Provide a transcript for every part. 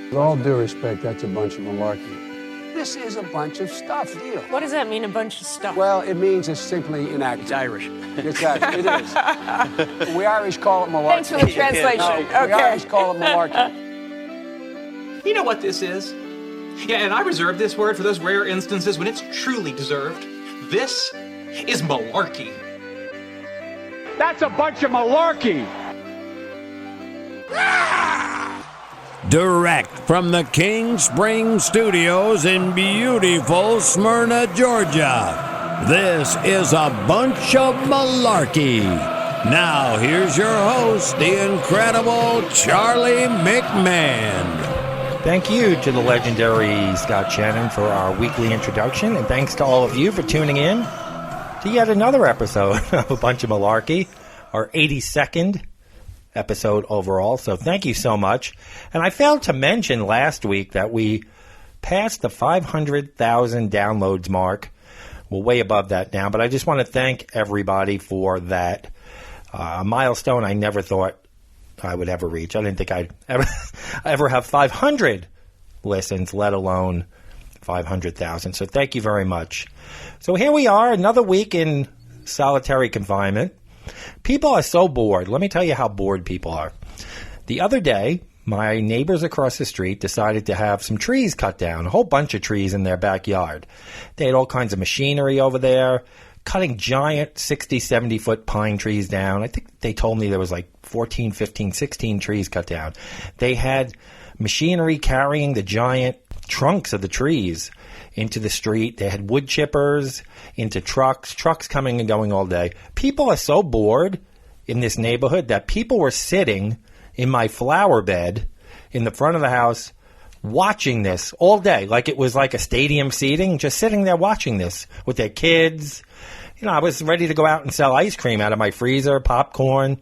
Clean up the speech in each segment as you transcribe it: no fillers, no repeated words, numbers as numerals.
With all due respect, that's a bunch of malarkey. This is a bunch of stuff, deal. What does that mean, a bunch of stuff? Well, it means it's simply inaccurate. It's Irish. It's Irish. It is. We Irish call it malarkey. Thanks for the translation. No, Okay. We Irish call it malarkey. You know what this is? Yeah, and I reserve this word for those rare instances when it's truly deserved. This is malarkey. That's a bunch of malarkey. Direct from the King Spring Studios in beautiful Smyrna, Georgia. This is a bunch of malarkey. Now, here's your host, the incredible Charlie McMahon. Thank you to the legendary Scott Shannon for our weekly introduction, and thanks to all of you for tuning in to yet another episode of A Bunch of Malarkey, our 82nd episode overall, so thank you so much. And I failed to mention last week that we passed the 500,000 downloads mark. We're way above that now, but I just want to thank everybody for that milestone I never thought I would ever reach. I didn't think I'd ever have 500 listens, let alone 500,000. So thank you very much. So here we are, another week in solitary confinement. People are so bored. Let me tell you how bored people are. The other day, my neighbors across the street decided to have some trees cut down, a whole bunch of trees in their backyard. They had all kinds of machinery over there, cutting giant 60, 70-foot pine trees down. I think they told me there was like 14, 15, 16 trees cut down. They had machinery carrying the giant trunks of the trees into the street. They had wood chippers into trucks coming and going all day. People are so bored in this neighborhood that people were sitting in my flower bed in the front of the house watching this all day, like it was like a stadium seating, just sitting there watching this with their kids. You know, I was ready to go out and sell ice cream out of my freezer, popcorn.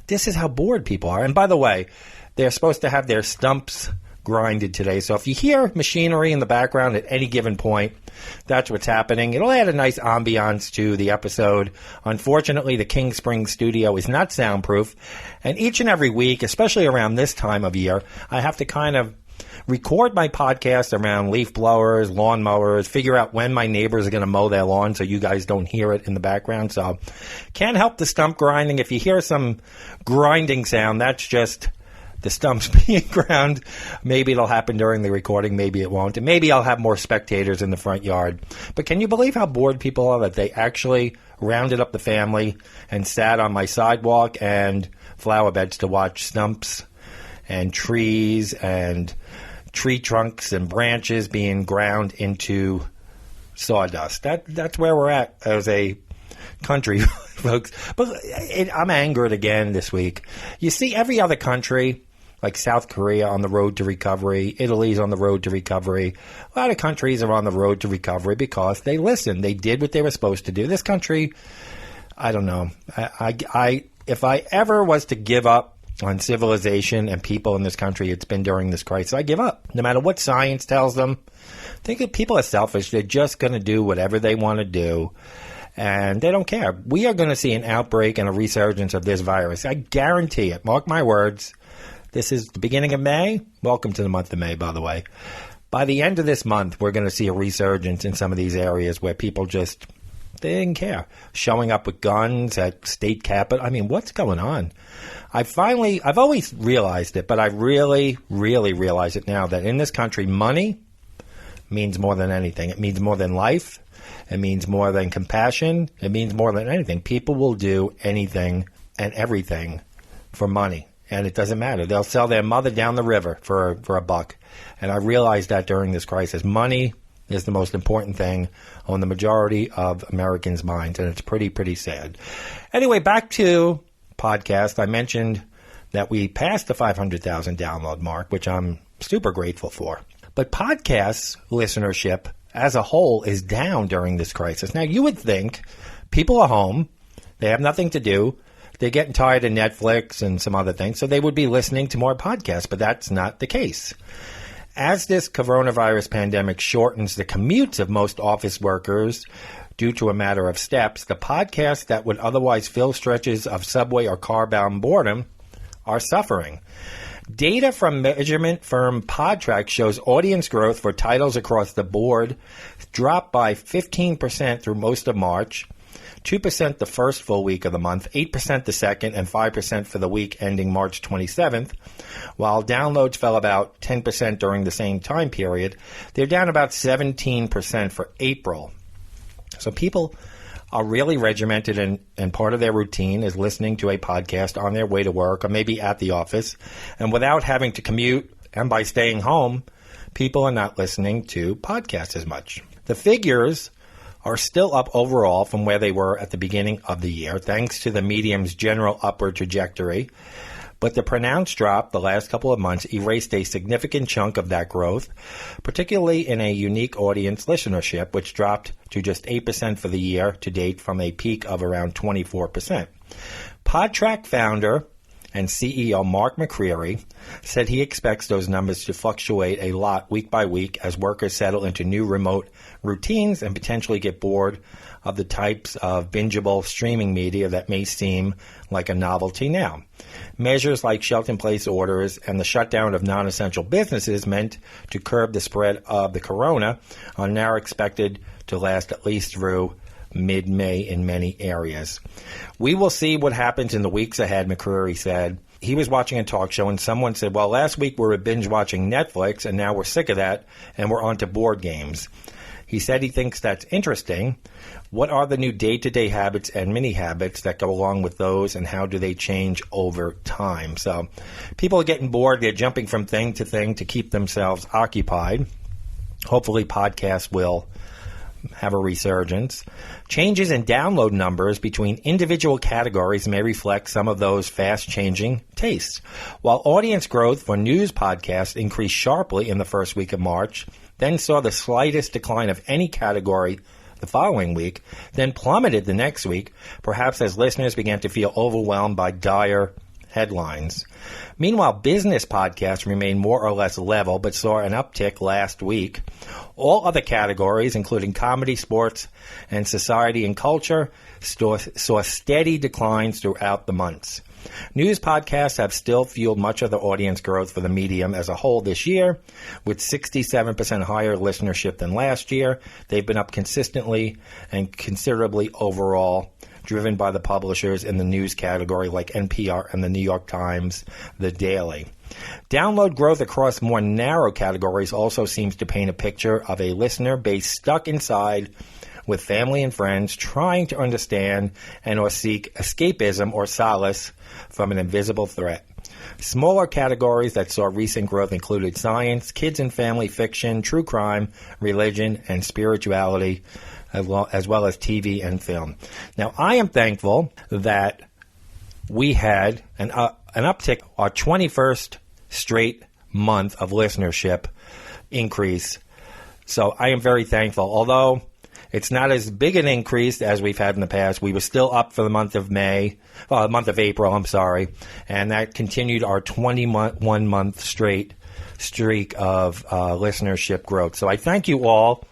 This is how bored people are. And by the way, they're supposed to have their stumps grinded today. So if you hear machinery in the background at any given point, that's what's happening. It'll add a nice ambiance to the episode. Unfortunately, the King Spring studio is not soundproof. And each and every week, especially around this time of year, I have to kind of record my podcast around leaf blowers, lawn mowers, figure out when my neighbors are going to mow their lawn so you guys don't hear it in the background. So can't help the stump grinding. If you hear some grinding sound, that's just the stumps being ground. Maybe it'll happen during the recording, maybe it won't. And maybe I'll have more spectators in the front yard. But can you believe how bored people are that they actually rounded up the family and sat on my sidewalk and flower beds to watch stumps and trees and tree trunks and branches being ground into sawdust? That's where we're at as a country, folks. But I'm angered again this week. You see every other country, like South Korea, on the road to recovery. Italy's on the road to recovery. A lot of countries are on the road to recovery because they listened. They did what they were supposed to do. This country, I don't know. If I ever was to give up on civilization and people in this country, it's been during this crisis. I give up. No matter what science tells them. I think that people are selfish. They're just going to do whatever they want to do. And they don't care. We are going to see an outbreak and a resurgence of this virus. I guarantee it. Mark my words. This is the beginning of May. Welcome to the month of May, by the way. By the end of this month, we're going to see a resurgence in some of these areas where people just, they didn't care. Showing up with guns at state capitol. I mean, what's going on? I've always realized it, but I really, really realize it now that in this country, money means more than anything. It means more than life. It means more than compassion. It means more than anything. People will do anything and everything for money, and it doesn't matter. They'll sell their mother down the river for a buck. And I realized that during this crisis. Money is the most important thing on the majority of Americans' minds, and it's pretty, pretty sad. Anyway, back to podcast. I mentioned that we passed the 500,000 download mark, which I'm super grateful for. But podcast listenership as a whole is down during this crisis. Now, you would think people are home, they have nothing to do, they're getting tired of Netflix and some other things, so they would be listening to more podcasts, but that's not the case. As this coronavirus pandemic shortens the commutes of most office workers due to a matter of steps, the podcasts that would otherwise fill stretches of subway or car-bound boredom are suffering. Data from measurement firm Podtrac shows audience growth for titles across the board dropped by 15% through most of March, 2% the first full week of the month, 8% the second, and 5% for the week ending March 27th. While downloads fell about 10% during the same time period, they're down about 17% for April. So people are really regimented, and part of their routine is listening to a podcast on their way to work or maybe at the office. And without having to commute and by staying home, people are not listening to podcasts as much. The figures are still up overall from where they were at the beginning of the year, thanks to the medium's general upward trajectory. But the pronounced drop the last couple of months erased a significant chunk of that growth, particularly in a unique audience listenership, which dropped to just 8% for the year to date from a peak of around 24%. Podtrac founder and CEO Mark McCreary said he expects those numbers to fluctuate a lot week by week as workers settle into new remote routines and potentially get bored of the types of bingeable streaming media that may seem like a novelty now. Measures like shelter-in-place orders and the shutdown of non-essential businesses meant to curb the spread of the corona are now expected to last at least through mid-May in many areas. We will see what happens in the weeks ahead, McCreary said. He was watching a talk show and someone said, well, last week we were binge watching Netflix and now we're sick of that and we're on to board games. He said he thinks that's interesting. What are the new day-to-day habits and mini-habits that go along with those, and how do they change over time? So people are getting bored. They're jumping from thing to thing to keep themselves occupied. Hopefully podcasts will have a resurgence. Changes in download numbers between individual categories may reflect some of those fast-changing tastes. While audience growth for news podcasts increased sharply in the first week of March, then saw the slightest decline of any category the following week, then plummeted the next week, perhaps as listeners began to feel overwhelmed by dire headlines. Meanwhile, business podcasts remained more or less level, but saw an uptick last week. All other categories, including comedy, sports, and society and culture, saw steady declines throughout the months. News podcasts have still fueled much of the audience growth for the medium as a whole this year, with 67% higher listenership than last year. They've been up consistently and considerably overall, driven by the publishers in the news category like NPR and the New York Times, The Daily. Download growth across more narrow categories also seems to paint a picture of a listener base stuck inside with family and friends, trying to understand and or seek escapism or solace from an invisible threat. Smaller categories that saw recent growth included science, kids and family fiction, true crime, religion, and spirituality, as well as TV and film. Now, I am thankful that we had an uptick, our 21st straight month of listenership increase. So I am very thankful. Although it's not as big an increase as we've had in the past. We were still up for the month of April, and that continued our 21-month straight streak of listenership growth. So I thank you all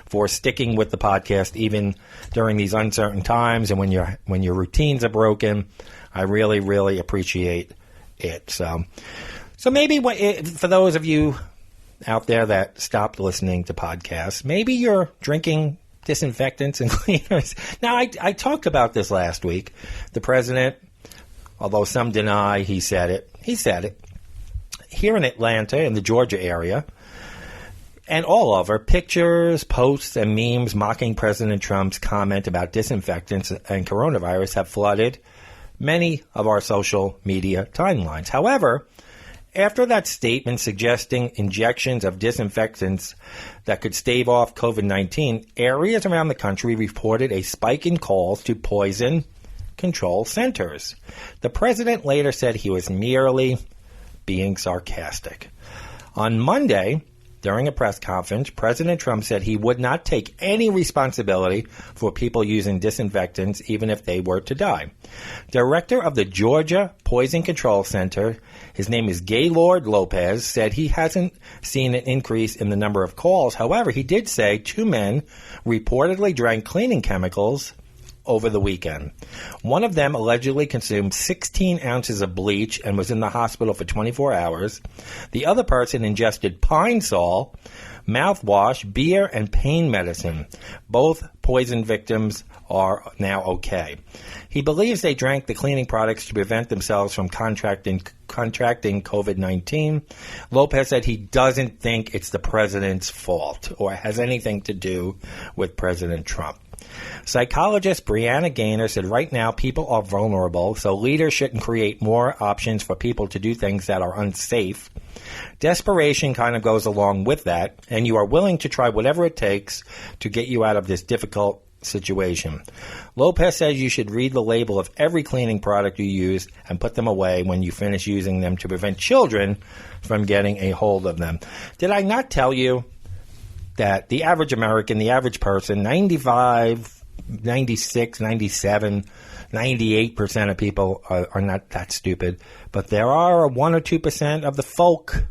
for sticking with the podcast even during these uncertain times and when your routines are broken. I really, really appreciate it. So maybe for those of you out there that stopped listening to podcasts, maybe you're drinking disinfectants and cleaners. Now, I talked about this last week. The president, although some deny he said it. Here in Atlanta, in the Georgia area, and all over, pictures, posts, and memes mocking President Trump's comment about disinfectants and coronavirus have flooded many of our social media timelines. However, after that statement suggesting injections of disinfectants that could stave off COVID-19, areas around the country reported a spike in calls to poison control centers. The president later said he was merely being sarcastic. On Monday, during a press conference, President Trump said he would not take any responsibility for people using disinfectants, even if they were to die. Director of the Georgia Poison Control Center, his name is Gaylord Lopez, said he hasn't seen an increase in the number of calls. However, he did say 2 men reportedly drank cleaning chemicals over the weekend. One of them allegedly consumed 16 ounces of bleach and was in the hospital for 24 hours. The other person ingested Pine Sol, mouthwash, beer, and pain medicine. Both poison victims are now okay. He believes they drank the cleaning products to prevent themselves from contracting COVID-19. Lopez said he doesn't think it's the president's fault or has anything to do with President Trump. Psychologist Brianna Gaynor said right now people are vulnerable, so leaders shouldn't create more options for people to do things that are unsafe. Desperation kind of goes along with that, and you are willing to try whatever it takes to get you out of this difficult situation. Lopez says you should read the label of every cleaning product you use and put them away when you finish using them to prevent children from getting a hold of them. Did I not tell you that the average American, the average person, 95, 96, 97, 98% of people are not that stupid, but there are 1 or 2% of the folk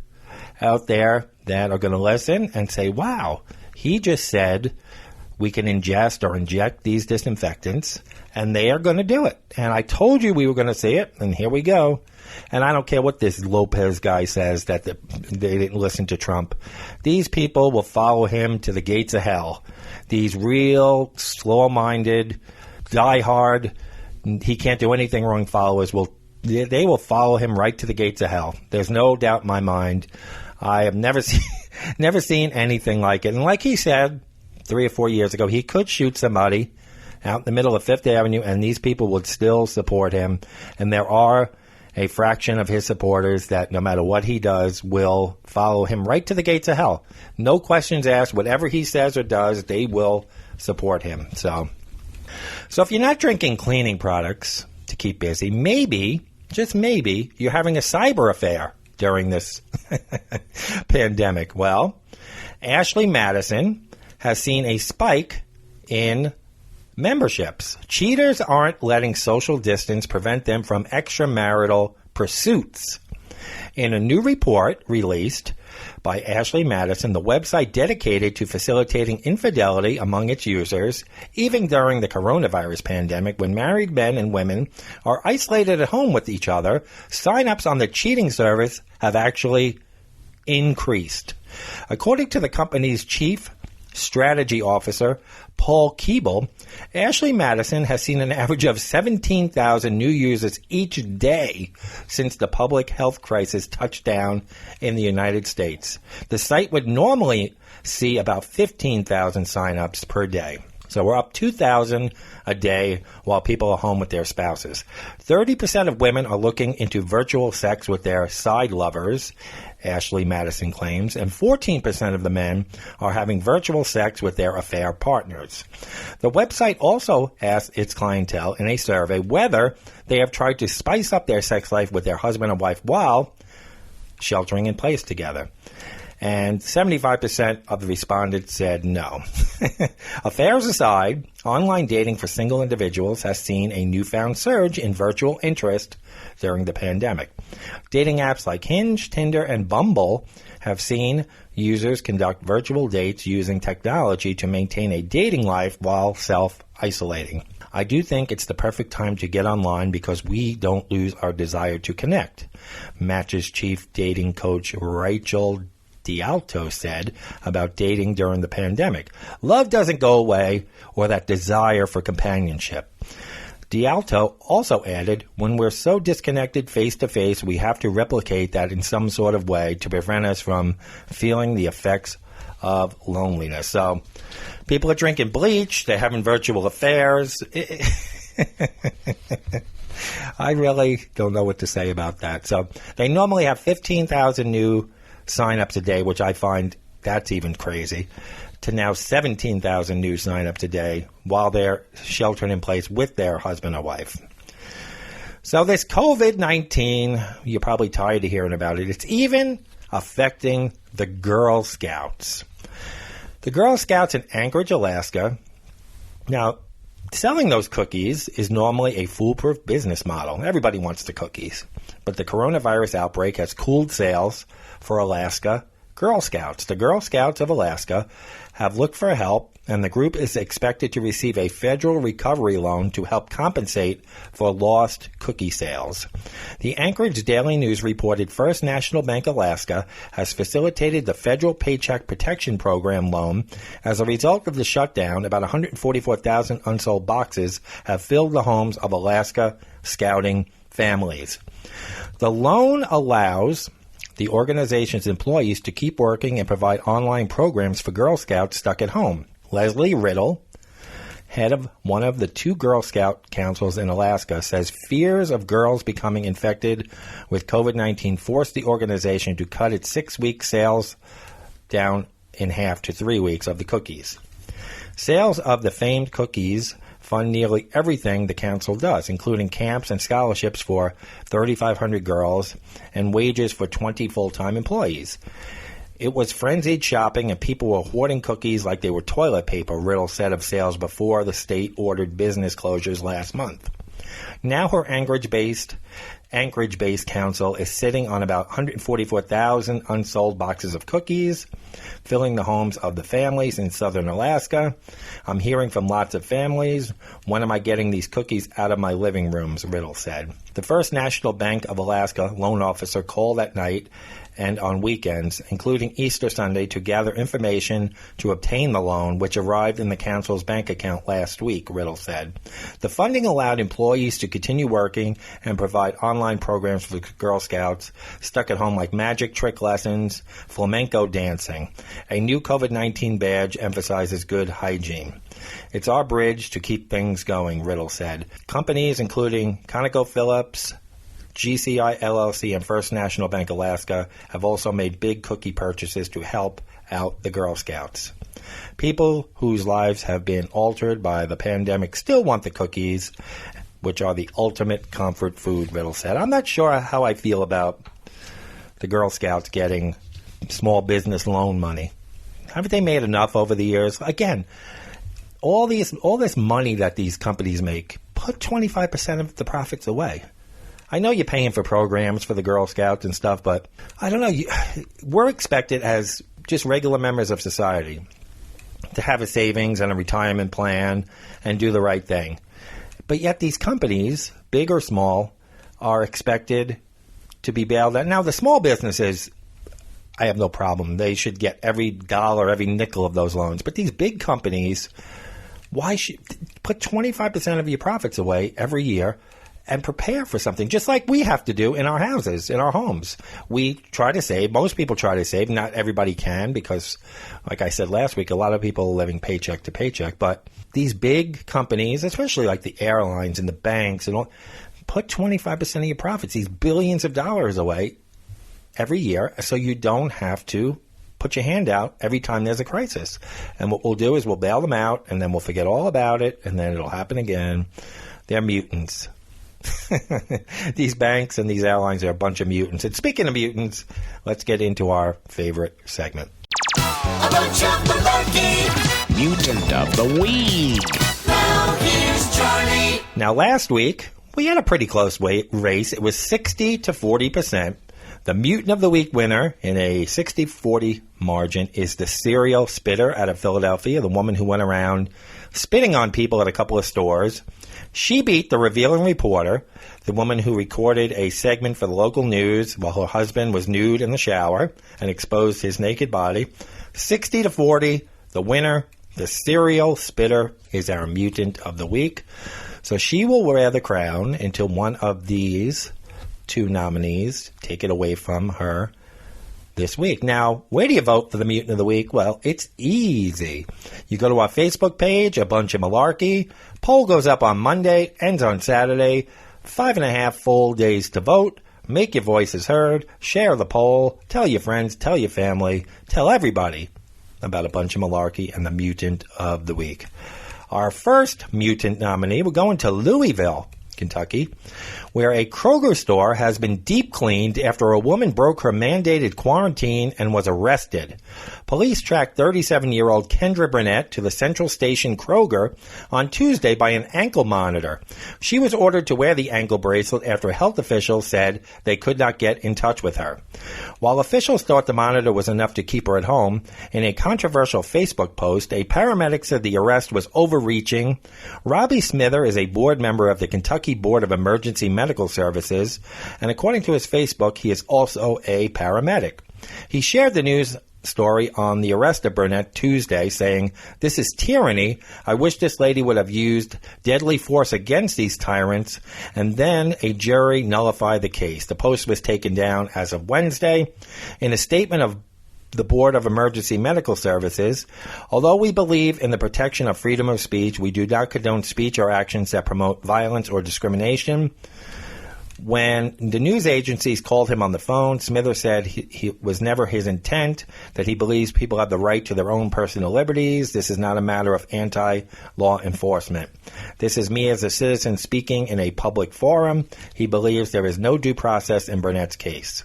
out there that are going to listen and say, wow, he just said we can ingest or inject these disinfectants, and they are going to do it. And I told you we were going to see it, and here we go. And I don't care what this Lopez guy says, that they didn't listen to Trump. These people will follow him to the gates of hell. These real, slow-minded, die-hard, he can't do anything wrong followers they will follow him right to the gates of hell. There's no doubt in my mind. I have never seen anything like it. And like he said 3 or 4 years ago, he could shoot somebody out in the middle of Fifth Avenue, and these people would still support him. And there are a fraction of his supporters that no matter what he does will follow him right to the gates of hell. No questions asked. Whatever he says or does, they will support him. So if you're not drinking cleaning products to keep busy, maybe, just maybe, you're having a cyber affair during this pandemic. Well, Ashley Madison has seen a spike in memberships. Cheaters aren't letting social distance prevent them from extramarital pursuits. In a new report released by Ashley Madison, the website dedicated to facilitating infidelity among its users, even during the coronavirus pandemic, when married men and women are isolated at home with each other, sign-ups on the cheating service have actually increased. According to the company's chief strategy officer, Paul Keeble, Ashley Madison has seen an average of 17,000 new users each day since the public health crisis touched down in the United States. The site would normally see about 15,000 signups per day. So we're up 2,000 a day while people are home with their spouses. 30% of women are looking into virtual sex with their side lovers, Ashley Madison claims, and 14% of the men are having virtual sex with their affair partners. The website also asked its clientele in a survey whether they have tried to spice up their sex life with their husband and wife while sheltering in place together. And 75% of the respondents said no. Affairs aside, online dating for single individuals has seen a newfound surge in virtual interest during the pandemic. Dating apps like Hinge, Tinder, and Bumble have seen users conduct virtual dates using technology to maintain a dating life while self-isolating. I do think it's the perfect time to get online because we don't lose our desire to connect, Match's chief dating coach Rachel D'Alto said about dating during the pandemic. Love doesn't go away, or that desire for companionship. D'Alto also added, when we're so disconnected face-to-face, we have to replicate that in some sort of way to prevent us from feeling the effects of loneliness. So people are drinking bleach, they're having virtual affairs. I really don't know what to say about that. So they normally have 15,000 new sign-ups a day, which I find that's even crazy, to now 17,000 new sign-ups a day while they're sheltering in place with their husband or wife. So this COVID-19, you're probably tired of hearing about it. It's even affecting the Girl Scouts. The Girl Scouts in Anchorage, Alaska. Now, selling those cookies is normally a foolproof business model. Everybody wants the cookies. But the coronavirus outbreak has cooled sales for Alaska Girl Scouts. The Girl Scouts of Alaska have looked for help and the group is expected to receive a federal recovery loan to help compensate for lost cookie sales. The Anchorage Daily News reported First National Bank Alaska has facilitated the Federal Paycheck Protection Program loan. As a result of the shutdown, about 144,000 unsold boxes have filled the homes of Alaska Scouting families. The loan allows the organization's employees to keep working and provide online programs for Girl Scouts stuck at home. Leslie Riddle, head of one of the 2 Girl Scout councils in Alaska, says fears of girls becoming infected with COVID-19 forced the organization to cut its 6-week sales down in half to 3 weeks of the cookies. Sales of the famed cookies fund nearly everything the council does, including camps and scholarships for 3,500 girls and wages for 20 full-time employees. It was frenzied shopping and people were hoarding cookies like they were toilet paper, Riddle said of sales before the state ordered business closures last month. Now her Anchorage-based council is sitting on about 144,000 unsold boxes of cookies, filling the homes of the families in southern Alaska. I'm hearing from lots of families, when am I getting these cookies out of my living rooms, Riddle said. The First National Bank of Alaska loan officer called at night and on weekends, including Easter Sunday, to gather information to obtain the loan, which arrived in the council's bank account last week, Riddle said. The funding allowed employees to continue working and provide online programs for Girl Scouts stuck at home, like magic trick lessons, flamenco dancing. A new COVID-19 badge emphasizes good hygiene. It's our bridge to keep things going, Riddle said. Companies including ConocoPhillips, GCI LLC, and First National Bank Alaska have also made big cookie purchases to help out the Girl Scouts. People whose lives have been altered by the pandemic still want the cookies, which are the ultimate comfort food, Riddle said. I'm not sure how I feel about the Girl Scouts getting small business loan money. Haven't they made enough over the years? Again, all this money that these companies make, put 25% of the profits away. I know you're paying for programs for the Girl Scouts and stuff, but I don't know. We're expected as just regular members of society to have a savings and a retirement plan and do the right thing. But yet these companies, big or small, are expected to be bailed out. Now, the small businesses, I have no problem. They should get every dollar, every nickel of those loans. But these big companies, why should put 25% of your profits away every year and prepare for something, just like we have to do in our houses, in our homes. We try to save. Most people try to save. Not everybody can because, like I said last week, a lot of people are living paycheck to paycheck. But these big companies, especially like the airlines and the banks, and all, put 25% of your profits, these billions of dollars away every year so you don't have to put your hand out every time there's a crisis. And what we'll do is we'll bail them out, and then we'll forget all about it, and then it'll happen again. They're mutants. These banks and these airlines are a bunch of mutants. And speaking of mutants, let's get into our favorite segment. A bunch of malarkey. Mutant of the Week. Now here's Charlie. Now, last week, we had a pretty close race. It was 60 to 40%. The Mutant of the Week winner in a 60-40 margin is the serial spitter out of Philadelphia, the woman who went around spitting on people at a couple of stores. She beat the revealing reporter, the woman who recorded a segment for the local news while her husband was nude in the shower and exposed his naked body. 60 to 40, the winner, the serial spitter, is our Mutant of the Week. So she will wear the crown until one of these 2 nominees take it away from her this week. Now, where do you vote for the Mutant of the Week? Well, it's easy. You go to our Facebook page, A Bunch of Malarkey. Poll goes up on Monday, ends on Saturday. 5.5 full days to vote. Make your voices heard. Share the poll. Tell your friends. Tell your family. Tell everybody about A Bunch of Malarkey and the Mutant of the Week. Our first Mutant nominee, we're going to Louisville, Kentucky, where a Kroger store has been deep cleaned after a woman broke her mandated quarantine and was arrested. Police tracked 37-year-old Kendra Burnett to the Central Station Kroger on Tuesday by an ankle monitor. She was ordered to wear the ankle bracelet after health officials said they could not get in touch with her. While officials thought the monitor was enough to keep her at home, in a controversial Facebook post, a paramedic said the arrest was overreaching. Robbie Smither is a board member of the Kentucky Board of Emergency Medical Services, and according to his Facebook, he is also a paramedic. He shared the news story on the arrest of Burnett Tuesday, saying, "This is tyranny. I wish this lady would have used deadly force against these tyrants, and then a jury nullified the case." The post was taken down as of Wednesday. In a statement of the Board of Emergency Medical Services, although we believe in the protection of freedom of speech, we do not condone speech or actions that promote violence or discrimination. When the news agencies called him on the phone, Smither said he was never his intent, that he believes people have the right to their own personal liberties. This is not a matter of anti-law enforcement. This is me as a citizen speaking in a public forum. He believes there is no due process in Burnett's case.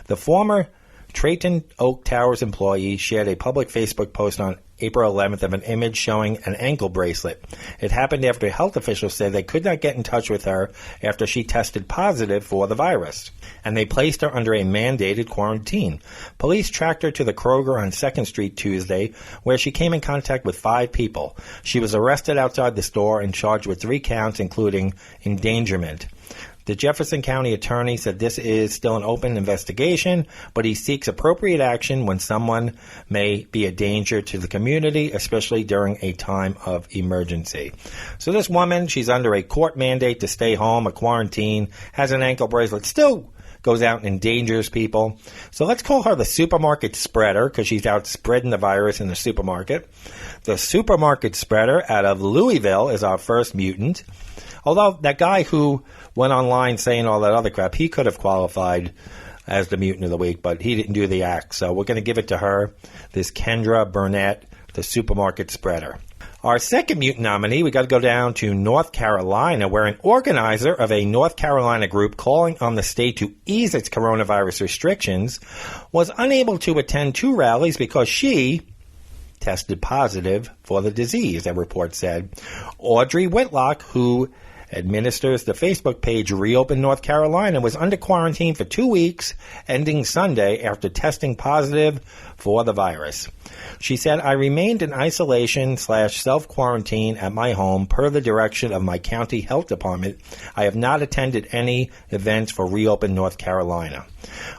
The former Trayton Oak Towers employee shared a public Facebook post on April 11th of an image showing an ankle bracelet. It happened after health officials said they could not get in touch with her after she tested positive for the virus, and they placed her under a mandated quarantine. Police tracked her to the Kroger on 2nd Street Tuesday, where she came in contact with 5 people. She was arrested outside the store and charged with 3 counts, including endangerment. The Jefferson County attorney said this is still an open investigation, but he seeks appropriate action when someone may be a danger to the community, especially during a time of emergency. So this woman, she's under a court mandate to stay home, a quarantine, has an ankle bracelet, still goes out and endangers people. So let's call her the supermarket spreader, because she's out spreading the virus in the supermarket. The supermarket spreader out of Louisville is our first mutant. Although that guy who went online saying all that other crap, he could have qualified as the mutant of the week, but he didn't do the act. So we're going to give it to her, this Kendra Burnett, the supermarket spreader. Our second mutant nominee, we got to go down to North Carolina, where an organizer of a North Carolina group calling on the state to ease its coronavirus restrictions was unable to attend 2 rallies because she tested positive for the disease, that report said. Audrey Whitlock, who administers the Facebook page Reopen North Carolina, was under quarantine for 2 weeks, ending Sunday after testing positive for the virus. She said, "I remained in isolation/self-quarantine at my home per the direction of my county health department. I have not attended any events for Reopen North Carolina."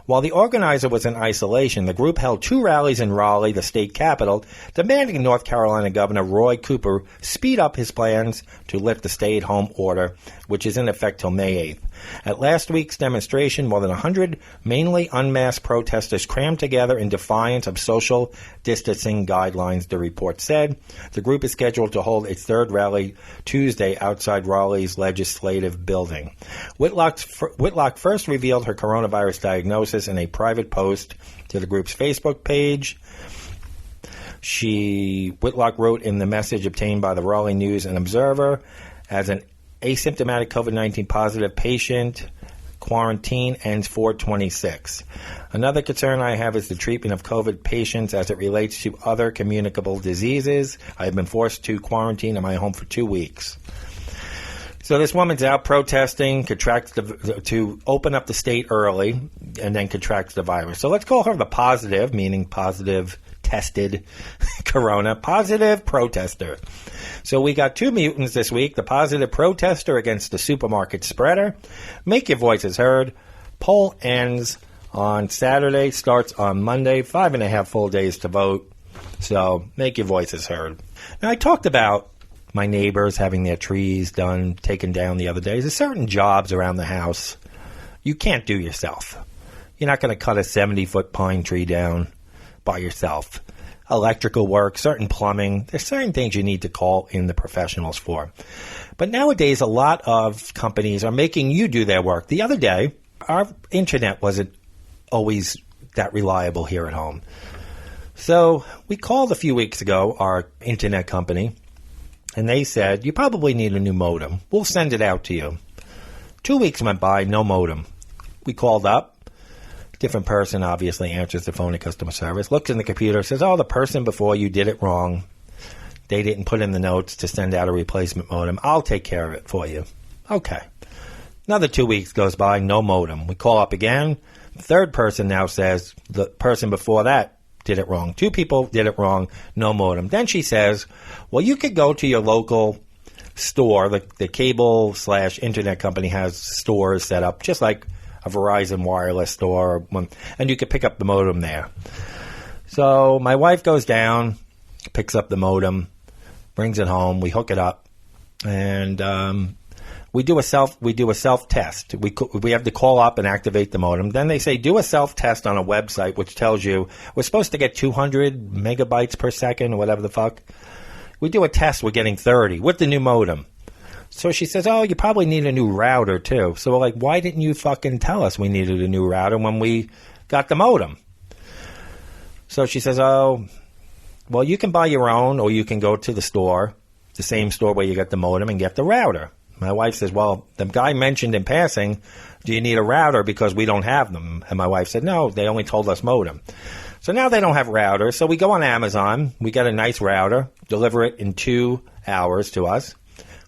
While the organizer was in isolation, the group held 2 rallies in Raleigh, the state capital, demanding North Carolina Governor Roy Cooper speed up his plans to lift the stay-at-home order, which is in effect till May 8th. At last week's demonstration, more than 100 mainly unmasked protesters crammed together in defiance of social distancing guidelines, the report said. The group is scheduled to hold its 3rd rally Tuesday outside Raleigh's legislative building. Whitlock first revealed her coronavirus diagnosis in a private post to the group's Facebook page. Whitlock wrote in the message obtained by the Raleigh News and Observer, "As an asymptomatic COVID-19 positive patient, quarantine ends 4/26. Another concern I have is the treatment of COVID patients as it relates to other communicable diseases. I have been forced to quarantine in my home for 2 weeks." So this woman's out protesting, to open up the state early, and then contracts the virus. So let's call her the positive, meaning positive tested corona, positive protester. So we got 2 mutants this week, the positive protester against the supermarket spreader. Make your voices heard. Poll ends on Saturday, starts on Monday, 5.5 full days to vote. So make your voices heard. Now I talked about my neighbors having their trees taken down the other day. There's certain jobs around the house you can't do yourself. You're not going to cut a 70-foot pine tree down by yourself. Electrical work, certain plumbing, there's certain things you need to call in the professionals for. But nowadays, a lot of companies are making you do their work. The other day, our internet wasn't always that reliable here at home. So we called a few weeks ago our internet company, and they said, "You probably need a new modem. We'll send it out to you." 2 weeks went by, no modem. We called up. Different person obviously answers the phone at customer service, looks in the computer, says, oh, the person before you did it wrong. They didn't put in the notes to send out a replacement modem. I'll take care of it for you. Okay. Another 2 weeks goes by, no modem. We call up again. The third person now says the person before that did it wrong. 2 people did it wrong, no modem. Then she says, well, you could go to your local store. The cable/internet company has stores set up, just like a Verizon wireless store, and you could pick up the modem there. So my wife goes down, picks up the modem, brings it home. We hook it up, and we do a self test. We have to call up and activate the modem. Then they say do a self test on a website which tells you we're supposed to get 200 megabytes per second or whatever the fuck. We do a test. We're getting 30 with the new modem. So she says, oh, you probably need a new router too. So we're like, why didn't you fucking tell us we needed a new router when we got the modem? So she says, oh, well, you can buy your own, or you can go to the store, the same store where you get the modem, and get the router. My wife says, well, the guy mentioned in passing, do you need a router because we don't have them? And my wife said, no, they only told us modem. So now they don't have routers. So we go on Amazon. We get a nice router, deliver it in 2 hours to us,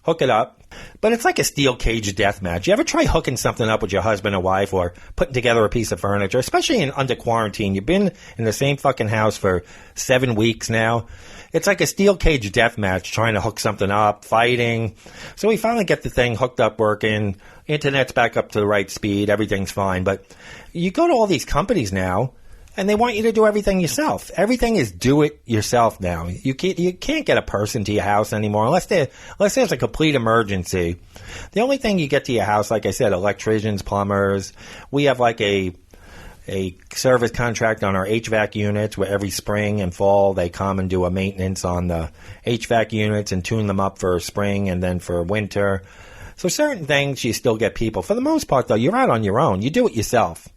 hook it up. But it's like a steel cage death match. You ever try hooking something up with your husband or wife, or putting together a piece of furniture, especially under quarantine? You've been in the same fucking house for 7 weeks now. It's like a steel cage death match trying to hook something up, fighting. So we finally get the thing hooked up, working. Internet's back up to the right speed. Everything's fine. But you go to all these companies now, and they want you to do everything yourself. Everything is do it yourself now. You can't get a person to your house anymore unless there's a complete emergency. The only thing you get to your house, like I said, electricians, plumbers. We have like a service contract on our HVAC units where every spring and fall they come and do a maintenance on the HVAC units and tune them up for spring and then for winter. So certain things you still get people. For the most part, though, you're out on your own. You do it yourself.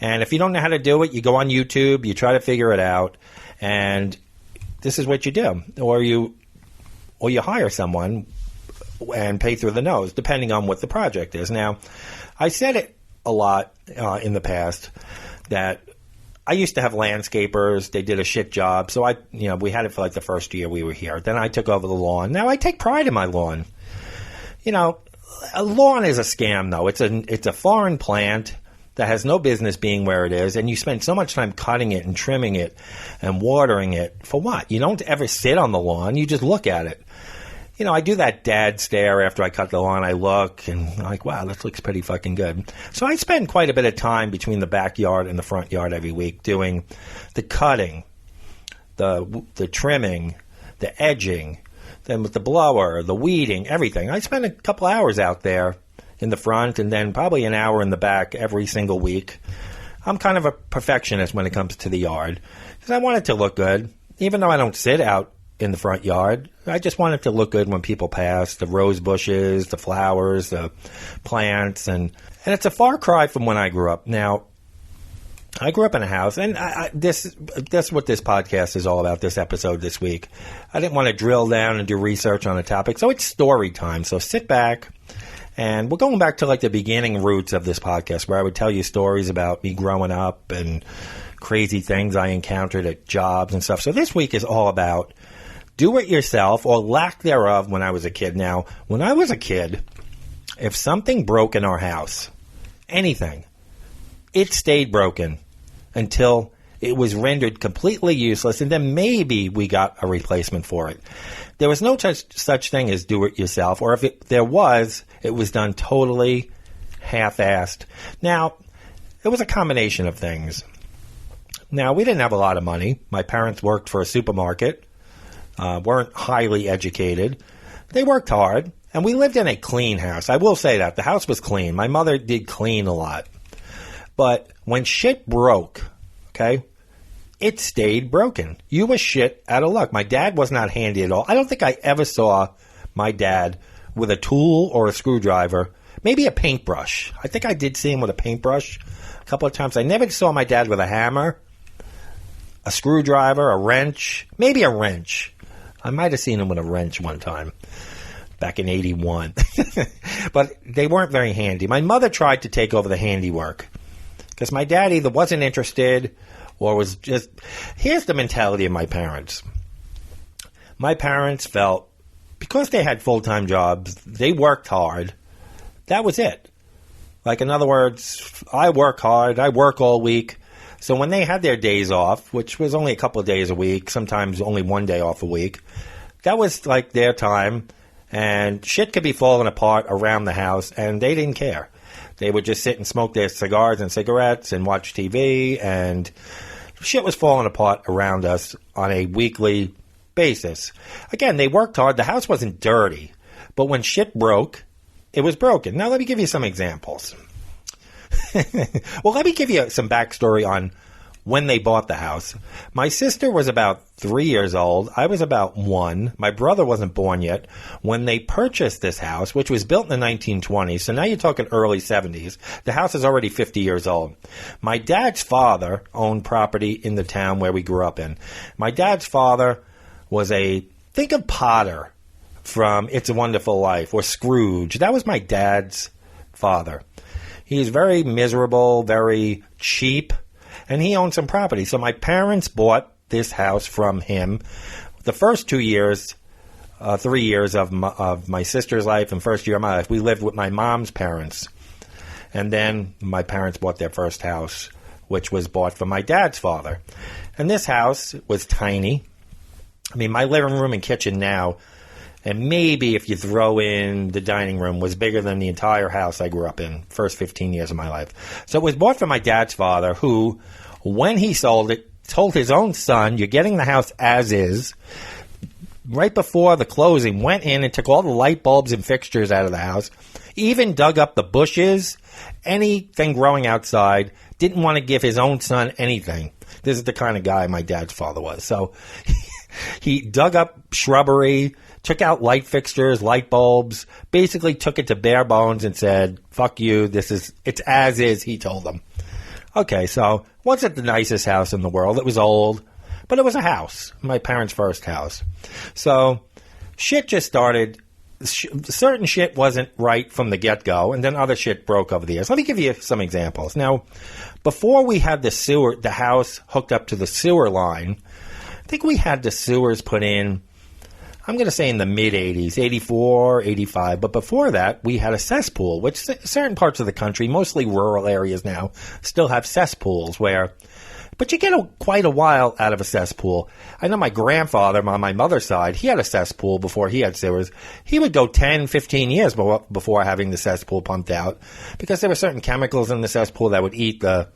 And if you don't know how to do it, you go on YouTube, you try to figure it out, and this is what you do. Or you hire someone and pay through the nose, depending on what the project is. Now, I said it a lot in the past that I used to have landscapers. They did a shit job. So we had it for like the first year we were here. Then I took over the lawn. Now I take pride in my lawn. A lawn is a scam, though. It's a foreign plant that has no business being where it is, and you spend so much time cutting it and trimming it and watering it. For what? You don't ever sit on the lawn. You just look at it. I do that dad stare after I cut the lawn. I look, and I'm like, wow, this looks pretty fucking good. So I spend quite a bit of time between the backyard and the front yard every week doing the cutting, the trimming, the edging, then with the blower, the weeding, everything. I spend a couple hours out there in the front and then probably an hour in the back every single week. I'm kind of a perfectionist when it comes to the yard because I want it to look good. Even though I don't sit out in the front yard, I just want it to look good when people pass, the rose bushes, the flowers, the plants. And it's a far cry from when I grew up. Now, I grew up in a house, and that's what this podcast is all about, this episode this week. I didn't want to drill down and do research on a topic, so it's story time. So sit back, and we're going back to like the beginning roots of this podcast, where I would tell you stories about me growing up and crazy things I encountered at jobs and stuff. So this week is all about do it yourself or lack thereof when I was a kid. Now, when I was a kid, if something broke in our house, anything, it stayed broken until it was rendered completely useless, and then maybe we got a replacement for it. There was no such thing as do it yourself, or if there was, it was done totally half-assed. Now, it was a combination of things. Now, we didn't have a lot of money. My parents worked for a supermarket, weren't highly educated. They worked hard, and we lived in a clean house. I will say that. The house was clean. My mother did clean a lot. But when shit broke, okay, it stayed broken. You were shit out of luck. My dad was not handy at all. I don't think I ever saw my dad with a tool or a screwdriver, maybe a paintbrush. I think I did see him with a paintbrush a couple of times. I never saw my dad with a hammer, a screwdriver, a wrench, maybe a wrench. I might have seen him with a wrench one time. back in 81. But they weren't very handy. My mother tried to take over the handiwork because my dad either wasn't interested or was just... Here's the mentality of my parents. My parents felt because they had full-time jobs, they worked hard. That was it. Like, in other words, I work hard, I work all week. So when they had their days off, which was only a couple of days a week, sometimes only one day off a week, that was like their time, and shit could be falling apart around the house, and they didn't care. They would just sit and smoke their cigars and cigarettes and watch TV, and shit was falling apart around us on a weekly basis. Again, they worked hard. The house wasn't dirty, but when shit broke, it was broken. Now, let me give you some examples. Well, let me give you some backstory on when they bought the house. My sister was about 3 years old. I was about 1. My brother wasn't born yet. When they purchased this house, which was built in the 1920s, so now you're talking early 70s, the house is already 50 years old. My dad's father owned property in the town where we grew up in. My dad's father was think of Potter from It's a Wonderful Life, or Scrooge. That was my dad's father. He's very miserable, very cheap, and he owned some property. So my parents bought this house from him. The first 2 years, 3 years of my sister's life and first year of my life, we lived with my mom's parents. And then my parents bought their first house, which was bought from my dad's father. And this house was tiny. I mean, my living room and kitchen now, and maybe if you throw in the dining room, was bigger than the entire house I grew up in, first 15 years of my life. So it was bought from my dad's father, who, when he sold it, told his own son, you're getting the house as is. Right before the closing, went in and took all the light bulbs and fixtures out of the house, even dug up the bushes, anything growing outside, didn't want to give his own son anything. This is the kind of guy my dad's father was. So he dug up shrubbery, took out light fixtures, light bulbs, basically took it to bare bones and said, fuck you, it's as is, he told them. Okay, so wasn't the nicest house in the world. It was old, but it was a house, my parents' first house. So shit just started, certain shit wasn't right from the get-go, and then other shit broke over the years. Let me give you some examples. Now, before we had the house hooked up to the sewer line, I think we had the sewers put in, I'm going to say in the mid-'80s, 84, 85. But before that, we had a cesspool, which certain parts of the country, mostly rural areas now, still have cesspools where... But you get quite a while out of a cesspool. I know my grandfather on my mother's side, he had a cesspool before he had sewers. He would go 10, 15 years before having the cesspool pumped out because there were certain chemicals in the cesspool that would eat the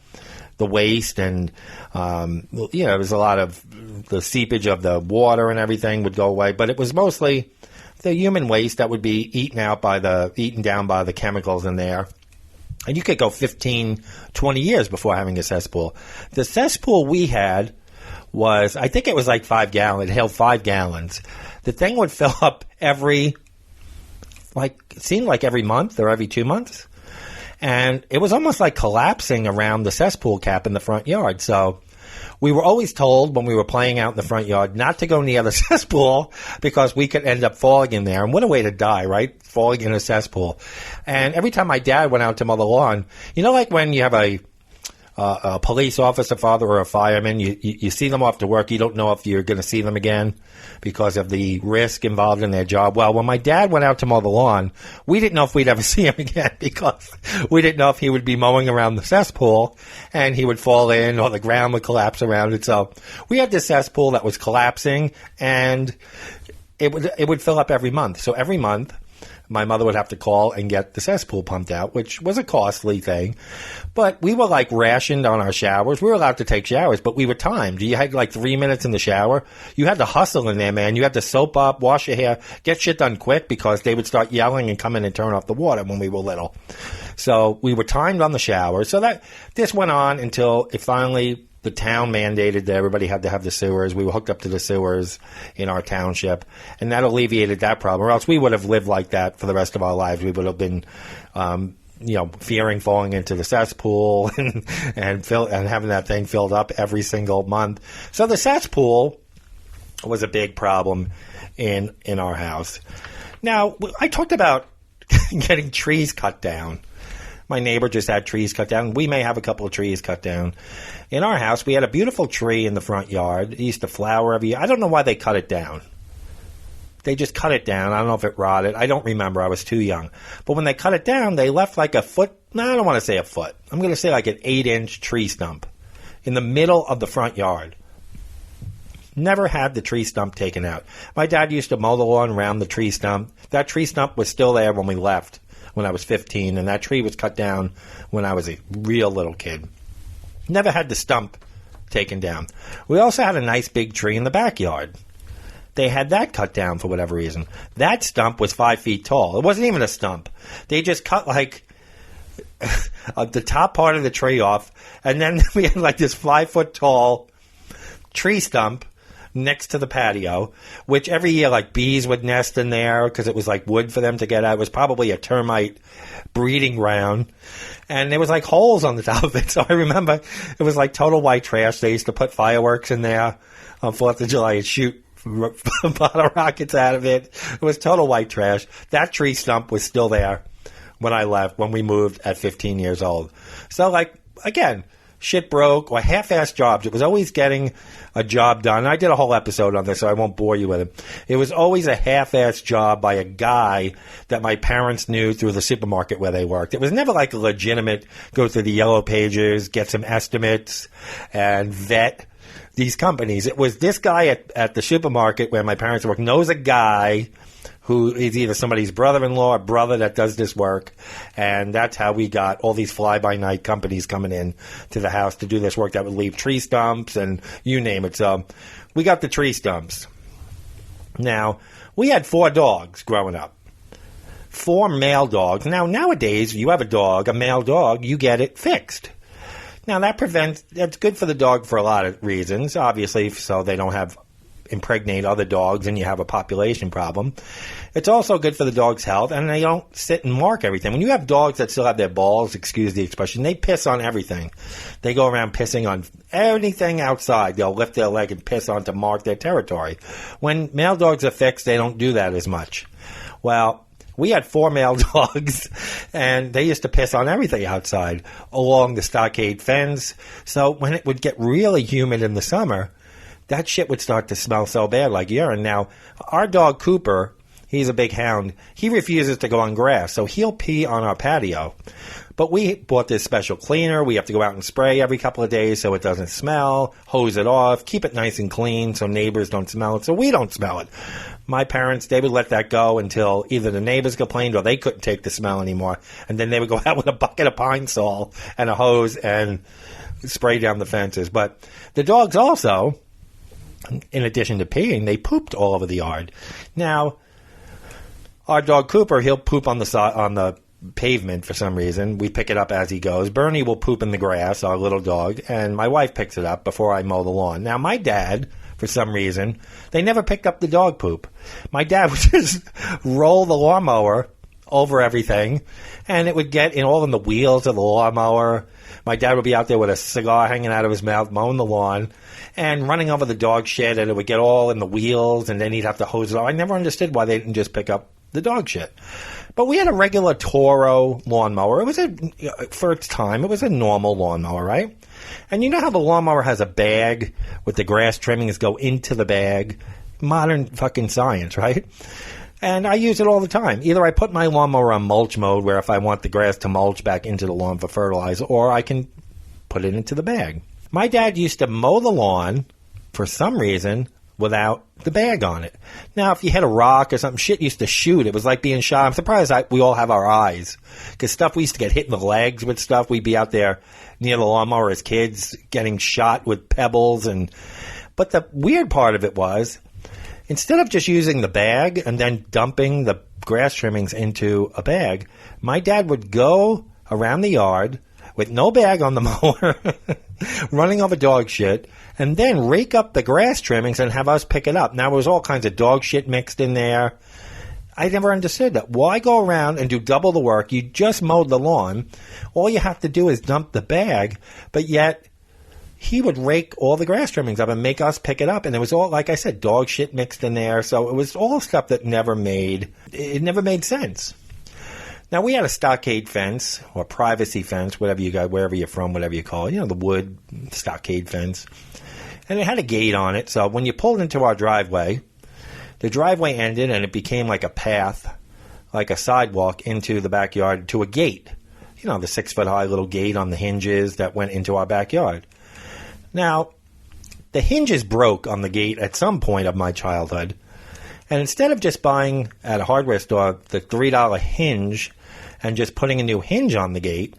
waste, and there was a lot of the seepage of the water and everything would go away. But it was mostly the human waste that would be eaten down by the chemicals in there. And you could go 15, 20 years before having a cesspool. The cesspool we had was, I think it was like 5 gallons. It held 5 gallons. The thing would fill up it seemed like every month or every 2 months. And it was almost like collapsing around the cesspool cap in the front yard. So we were always told when we were playing out in the front yard not to go near the cesspool because we could end up falling in there. And what a way to die, right? Falling in a cesspool. And every time my dad went out to mow the lawn, like when you have a police officer father or a fireman, you see them off to work, you don't know if you're going to see them again because of the risk involved in their job. Well, when my dad went out to mow the lawn, we didn't know if we'd ever see him again because we didn't know if he would be mowing around the cesspool and he would fall in or the ground would collapse around it. So we had this cesspool that was collapsing, and it would fill up every month. So every month, my mother would have to call and get the cesspool pumped out, which was a costly thing. But we were rationed on our showers. We were allowed to take showers, but we were timed. You had 3 minutes in the shower. You had to hustle in there, man. You had to soap up, wash your hair, get shit done quick because they would start yelling and come in and turn off the water when we were little. So we were timed on the showers. So this went on until it finally... The town mandated that everybody had to have the sewers. We were hooked up to the sewers in our township, and that alleviated that problem. Or else we would have lived like that for the rest of our lives. We would have been, fearing falling into the cesspool and having that thing filled up every single month. So the cesspool was a big problem in our house. Now, I talked about getting trees cut down. My neighbor just had trees cut down. We may have a couple of trees cut down. In our house, we had a beautiful tree in the front yard. It used to flower every year. I don't know why they cut it down. They just cut it down. I don't know if it rotted. I don't remember. I was too young. But when they cut it down, they left like a foot. No, I don't want to say a foot. I'm going to say like an 8-inch tree stump in the middle of the front yard. Never had the tree stump taken out. My dad used to mow the lawn around the tree stump. That tree stump was still there when we left, when I was 15, and that tree was cut down when I was a real little kid. Never had the stump taken down. We also had a nice big tree in the backyard. They had that cut down for whatever reason. That stump was 5 feet tall. It wasn't even a stump. They just cut like the top part of the tree off, and then we had like this 5 foot tall tree stump next to the patio, which every year like bees would nest in there because it was like wood for them to get at. It was probably a termite breeding ground, and there was like holes on the top of it. So I remember it was like total white trash. They used to put fireworks in there on 4th of July and shoot bottle rockets out of it. It was total white trash. That tree stump was still there when I left, when we moved at 15 years old. So like, again, shit broke or half-assed jobs. It was always getting a job done. I did a whole episode on this, so I won't bore you with it. It was always a half-assed job by a guy that my parents knew through the supermarket where they worked. It was never like a legitimate go through the yellow pages, get some estimates, and vet these companies. It was this guy at the supermarket where my parents worked knows a guy who is either somebody's brother-in-law or brother that does this work, and that's how we got all these fly-by-night companies coming in to the house to do this work that would leave tree stumps and you name it. So we got the tree stumps. Now, we had 4 dogs growing up. 4 male dogs. Now, nowadays, you have a dog, a male dog, you get it fixed. Now, that's good for the dog for a lot of reasons, obviously, so they don't impregnate other dogs and you have a population problem. It's also good for the dog's health, and they don't sit and mark everything. When you have dogs that still have their balls, excuse the expression, they piss on everything. They go around pissing on anything outside. They'll lift their leg and piss on to mark their territory. When male dogs are fixed, they don't do that as much. Well, we had 4 male dogs, and they used to piss on everything outside along the stockade fence. So when it would get really humid in the summer, that shit would start to smell so bad like urine. Now, our dog Cooper, he's a big hound, he refuses to go on grass, so he'll pee on our patio. But we bought this special cleaner. We have to go out and spray every couple of days so it doesn't smell, hose it off, keep it nice and clean so neighbors don't smell it, so we don't smell it. My parents, they would let that go until either the neighbors complained or they couldn't take the smell anymore, and then they would go out with a bucket of Pine Sol and a hose and spray down the fences. But the dogs also, in addition to peeing, they pooped all over the yard. Now, our dog Cooper, he'll poop on the pavement for some reason. We pick it up as he goes. Bernie will poop in the grass, our little dog, and my wife picks it up before I mow the lawn. Now, my dad, for some reason, they never picked up the dog poop. My dad would just roll the lawnmower over everything, and it would get all in the wheels of the lawnmower. My dad would be out there with a cigar hanging out of his mouth, mowing the lawn, and running over the dog shit, and it would get all in the wheels, and then he'd have to hose it off. I never understood why they didn't just pick up the dog shit. But we had a regular Toro lawnmower. It was for its time, it was a normal lawnmower, right? And you know how the lawnmower has a bag with the grass trimmings go into the bag? Modern fucking science, right? And I use it all the time. Either I put my lawnmower on mulch mode, where if I want the grass to mulch back into the lawn for fertilizer, or I can put it into the bag. My dad used to mow the lawn, for some reason, without the bag on it. Now, if you hit a rock or something, shit used to shoot. It was like being shot. I'm surprised we all have our eyes. Because stuff, we used to get hit in the legs with stuff. We'd be out there near the lawnmower as kids getting shot with pebbles. But the weird part of it was, instead of just using the bag and then dumping the grass trimmings into a bag, my dad would go around the yard with no bag on the mower, running over dog shit, and then rake up the grass trimmings and have us pick it up. Now, there was all kinds of dog shit mixed in there. I never understood that. Why go around and do double the work? You just mowed the lawn. All you have to do is dump the bag, but yet he would rake all the grass trimmings up and make us pick it up. And it was all, like I said, dog shit mixed in there. So it was all stuff that never made sense. Now, we had a stockade fence or privacy fence, whatever you got, wherever you're from, whatever you call it, the wood stockade fence. And it had a gate on it. So when you pulled into our driveway, the driveway ended and it became like a path, like a sidewalk into the backyard to a gate. The 6-foot-high little gate on the hinges that went into our backyard. Now, the hinges broke on the gate at some point of my childhood. And instead of just buying at a hardware store the $3 hinge and just putting a new hinge on the gate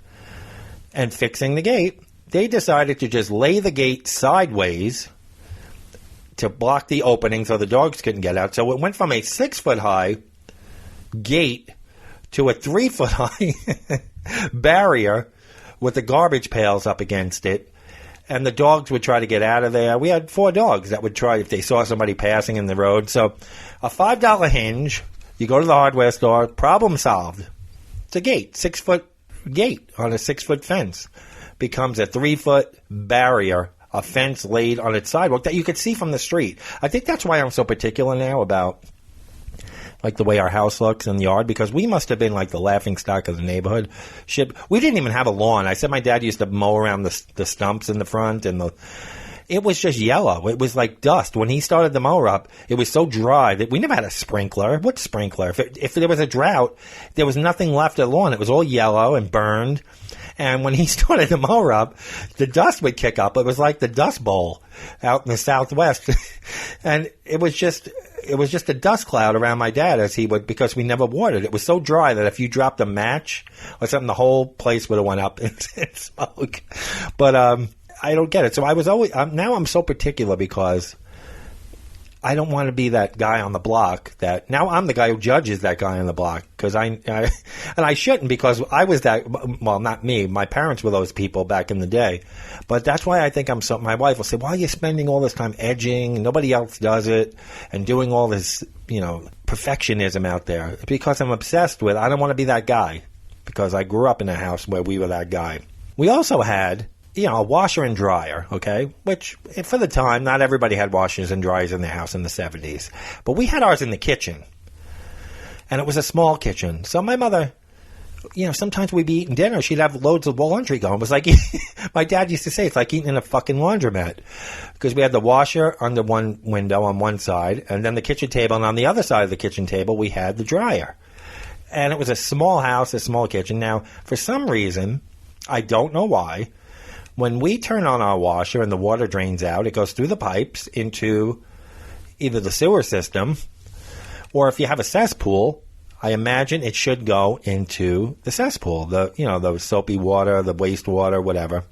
and fixing the gate, they decided to just lay the gate sideways to block the opening so the dogs couldn't get out. So it went from a 6-foot-high gate to a 3-foot-high barrier with the garbage pails up against it. And the dogs would try to get out of there. We had 4 dogs that would try if they saw somebody passing in the road. So a $5 hinge, you go to the hardware store, problem solved. It's a gate, 6-foot gate on a 6-foot fence. Becomes a 3-foot barrier, a fence laid on its sidewalk that you could see from the street. I think that's why I'm so particular now about like the way our house looks in the yard, because we must have been like the laughing stock of the neighborhood. Shit, we didn't even have a lawn. I said my dad used to mow around the stumps in the front, and it was just yellow. It was like dust. When he started the mower up, it was so dry that we never had a sprinkler. What sprinkler? If there was a drought, there was nothing left of the lawn. It was all yellow and burned. And when he started the mower up, the dust would kick up. It was like the Dust Bowl out in the Southwest. And it was just a dust cloud around my dad because we never watered. It was so dry that if you dropped a match or something, the whole place would have went up in smoke. But I don't get it. So I was always, now I'm so particular because I don't want to be that guy on the block that now I'm the guy who judges that guy on the block because and I shouldn't, because I was that, well, not me. My parents were those people back in the day. But that's why I think I'm so, my wife will say, why are you spending all this time edging? Nobody else does it and doing all this, perfectionism out there. It's because I'm obsessed with, I don't want to be that guy because I grew up in a house where we were that guy. We also had a washer and dryer, okay? Which, for the time, not everybody had washers and dryers in their house in the 70s. But we had ours in the kitchen. And it was a small kitchen. So my mother, sometimes we'd be eating dinner. She'd have loads of laundry going. It was like, my dad used to say, it's like eating in a fucking laundromat. Because we had the washer under one window on one side, and then the kitchen table. And on the other side of the kitchen table, we had the dryer. And it was a small house, a small kitchen. Now, for some reason, I don't know why, when we turn on our washer and the water drains out, it goes through the pipes into either the sewer system, or if you have a cesspool, I imagine it should go into the cesspool, the soapy water, the wastewater, whatever.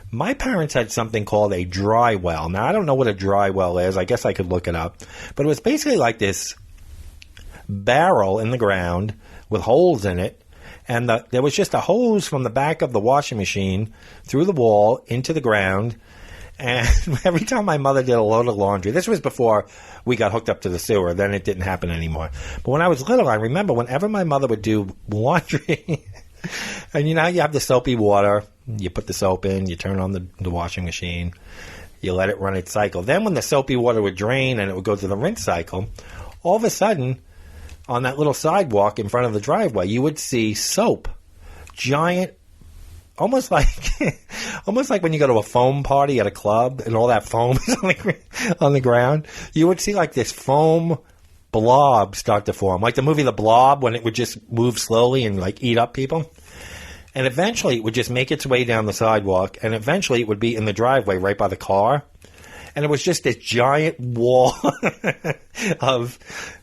My parents had something called a dry well. Now, I don't know what a dry well is. I guess I could look it up. But it was basically like this barrel in the ground with holes in it. And there was just a hose from the back of the washing machine through the wall into the ground. And every time my mother did a load of laundry, this was before we got hooked up to the sewer, then it didn't happen anymore. But when I was little, I remember whenever my mother would do laundry, and you have the soapy water, you put the soap in, you turn on the washing machine, you let it run its cycle. Then when the soapy water would drain and it would go through the rinse cycle, all of a sudden, on that little sidewalk in front of the driveway, you would see soap, giant, almost like when you go to a foam party at a club and all that foam is on the ground. You would see like this foam blob start to form, like the movie The Blob, when it would just move slowly and like eat up people. And eventually it would just make its way down the sidewalk, and eventually it would be in the driveway right by the car. And it was just this giant wall of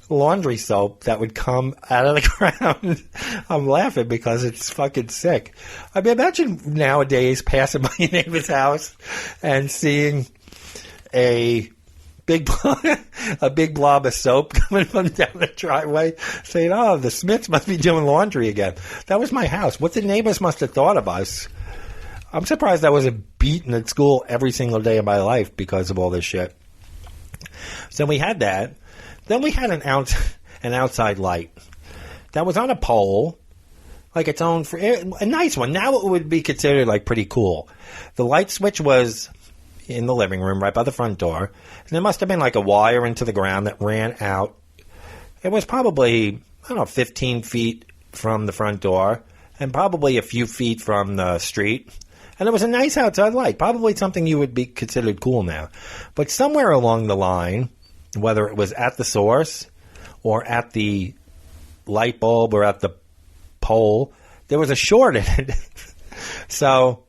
laundry soap that would come out of the ground. I'm laughing because it's fucking sick. I mean, imagine nowadays passing by your neighbor's house and seeing a big blob of soap coming from down the driveway, saying, "Oh, the Smiths must be doing laundry again." That was my house. What the neighbors must have thought of us. I'm surprised I wasn't beaten at school every single day of my life because of all this shit. So we had that. Then we had an outside light that was on a pole, like its own, a nice one. Now it would be considered like pretty cool. The light switch was in the living room right by the front door. And there must have been like a wire into the ground that ran out. It was probably, 15 feet from the front door and probably a few feet from the street. And it was a nice outside light, probably something you would be considered cool now. But somewhere along the line, whether it was at the source or at the light bulb or at the pole, there was a short in it. So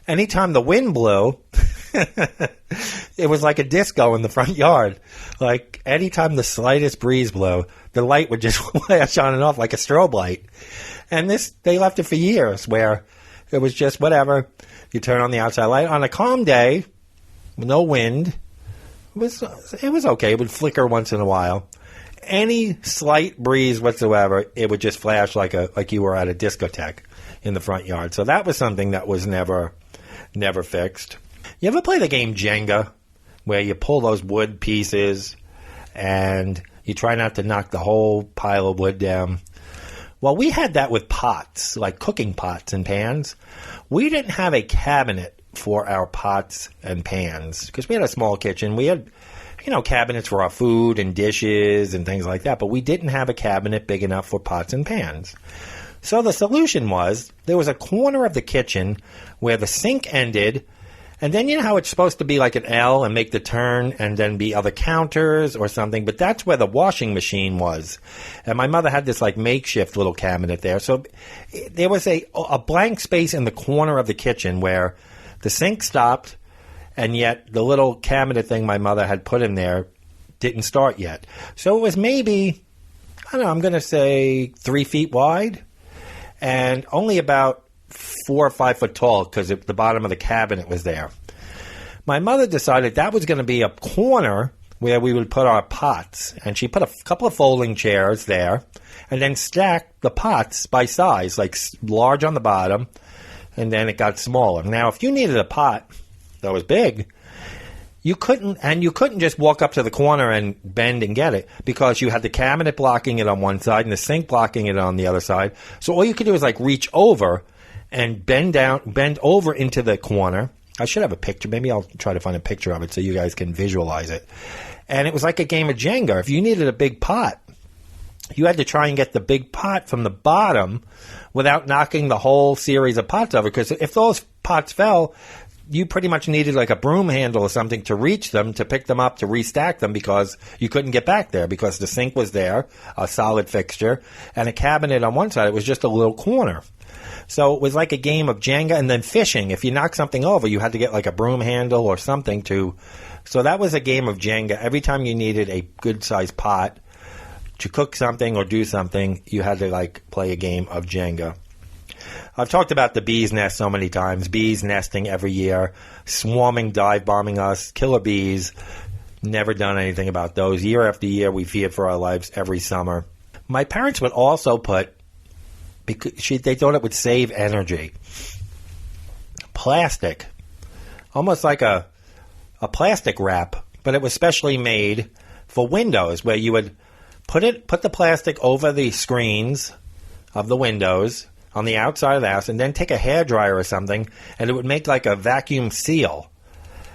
anytime the wind blew, it was like a disco in the front yard. Like anytime the slightest breeze blew, the light would just flash on and off like a strobe light. And they left it for years where it was just whatever. You turn on the outside light. On a calm day, with no wind, it was okay. It would flicker once in a while. Any slight breeze whatsoever, it would just flash like you were at a discotheque in the front yard. So that was something that was never fixed. You ever play the game Jenga, where you pull those wood pieces and you try not to knock the whole pile of wood down? Well, we had that with pots, like cooking pots and pans. We didn't have a cabinet for our pots and pans because we had a small kitchen. We had, cabinets for our food and dishes and things like that, but we didn't have a cabinet big enough for pots and pans. So the solution was there was a corner of the kitchen where the sink ended, and then you know how it's supposed to be like an L and make the turn and then be other counters or something, but that's where the washing machine was. And my mother had this like makeshift little cabinet there. So there was a blank space in the corner of the kitchen where the sink stopped, and yet the little cabinet thing my mother had put in there didn't start yet. So it was maybe, I'm going to say 3 feet wide and only about 4 or 5 foot tall because the bottom of the cabinet was there. My mother decided that was going to be a corner where we would put our pots, and she put a couple of folding chairs there and then stacked the pots by size, like large on the bottom, and then it got smaller. Now, if you needed a pot that was big, you couldn't just walk up to the corner and bend and get it because you had the cabinet blocking it on one side and the sink blocking it on the other side. So all you could do is like reach over and bend over into the corner. I should have a picture. Maybe I'll try to find a picture of it so you guys can visualize it. And it was like a game of Jenga. If you needed a big pot, you had to try and get the big pot from the bottom without knocking the whole series of pots over. Because if those pots fell, you pretty much needed like a broom handle or something to reach them, to pick them up, to restack them, because you couldn't get back there because the sink was there, a solid fixture, and a cabinet on one side. It was just a little corner. So it was like a game of Jenga and then fishing. If you knocked something over, you had to get like a broom handle or something to. So that was a game of Jenga. Every time you needed a good-sized pot to cook something or do something, you had to like play a game of Jenga. I've talked about the bee's nest so many times. Bees nesting every year, swarming, dive bombing us, killer bees. Never done anything about those. Year after year, we feared for our lives every summer. My parents would also put, because they thought it would save energy, plastic, almost like a plastic wrap, but it was specially made for windows, where you would put the plastic over the screens of the windows on the outside of the house, and then take a hairdryer or something, and it would make like a vacuum seal.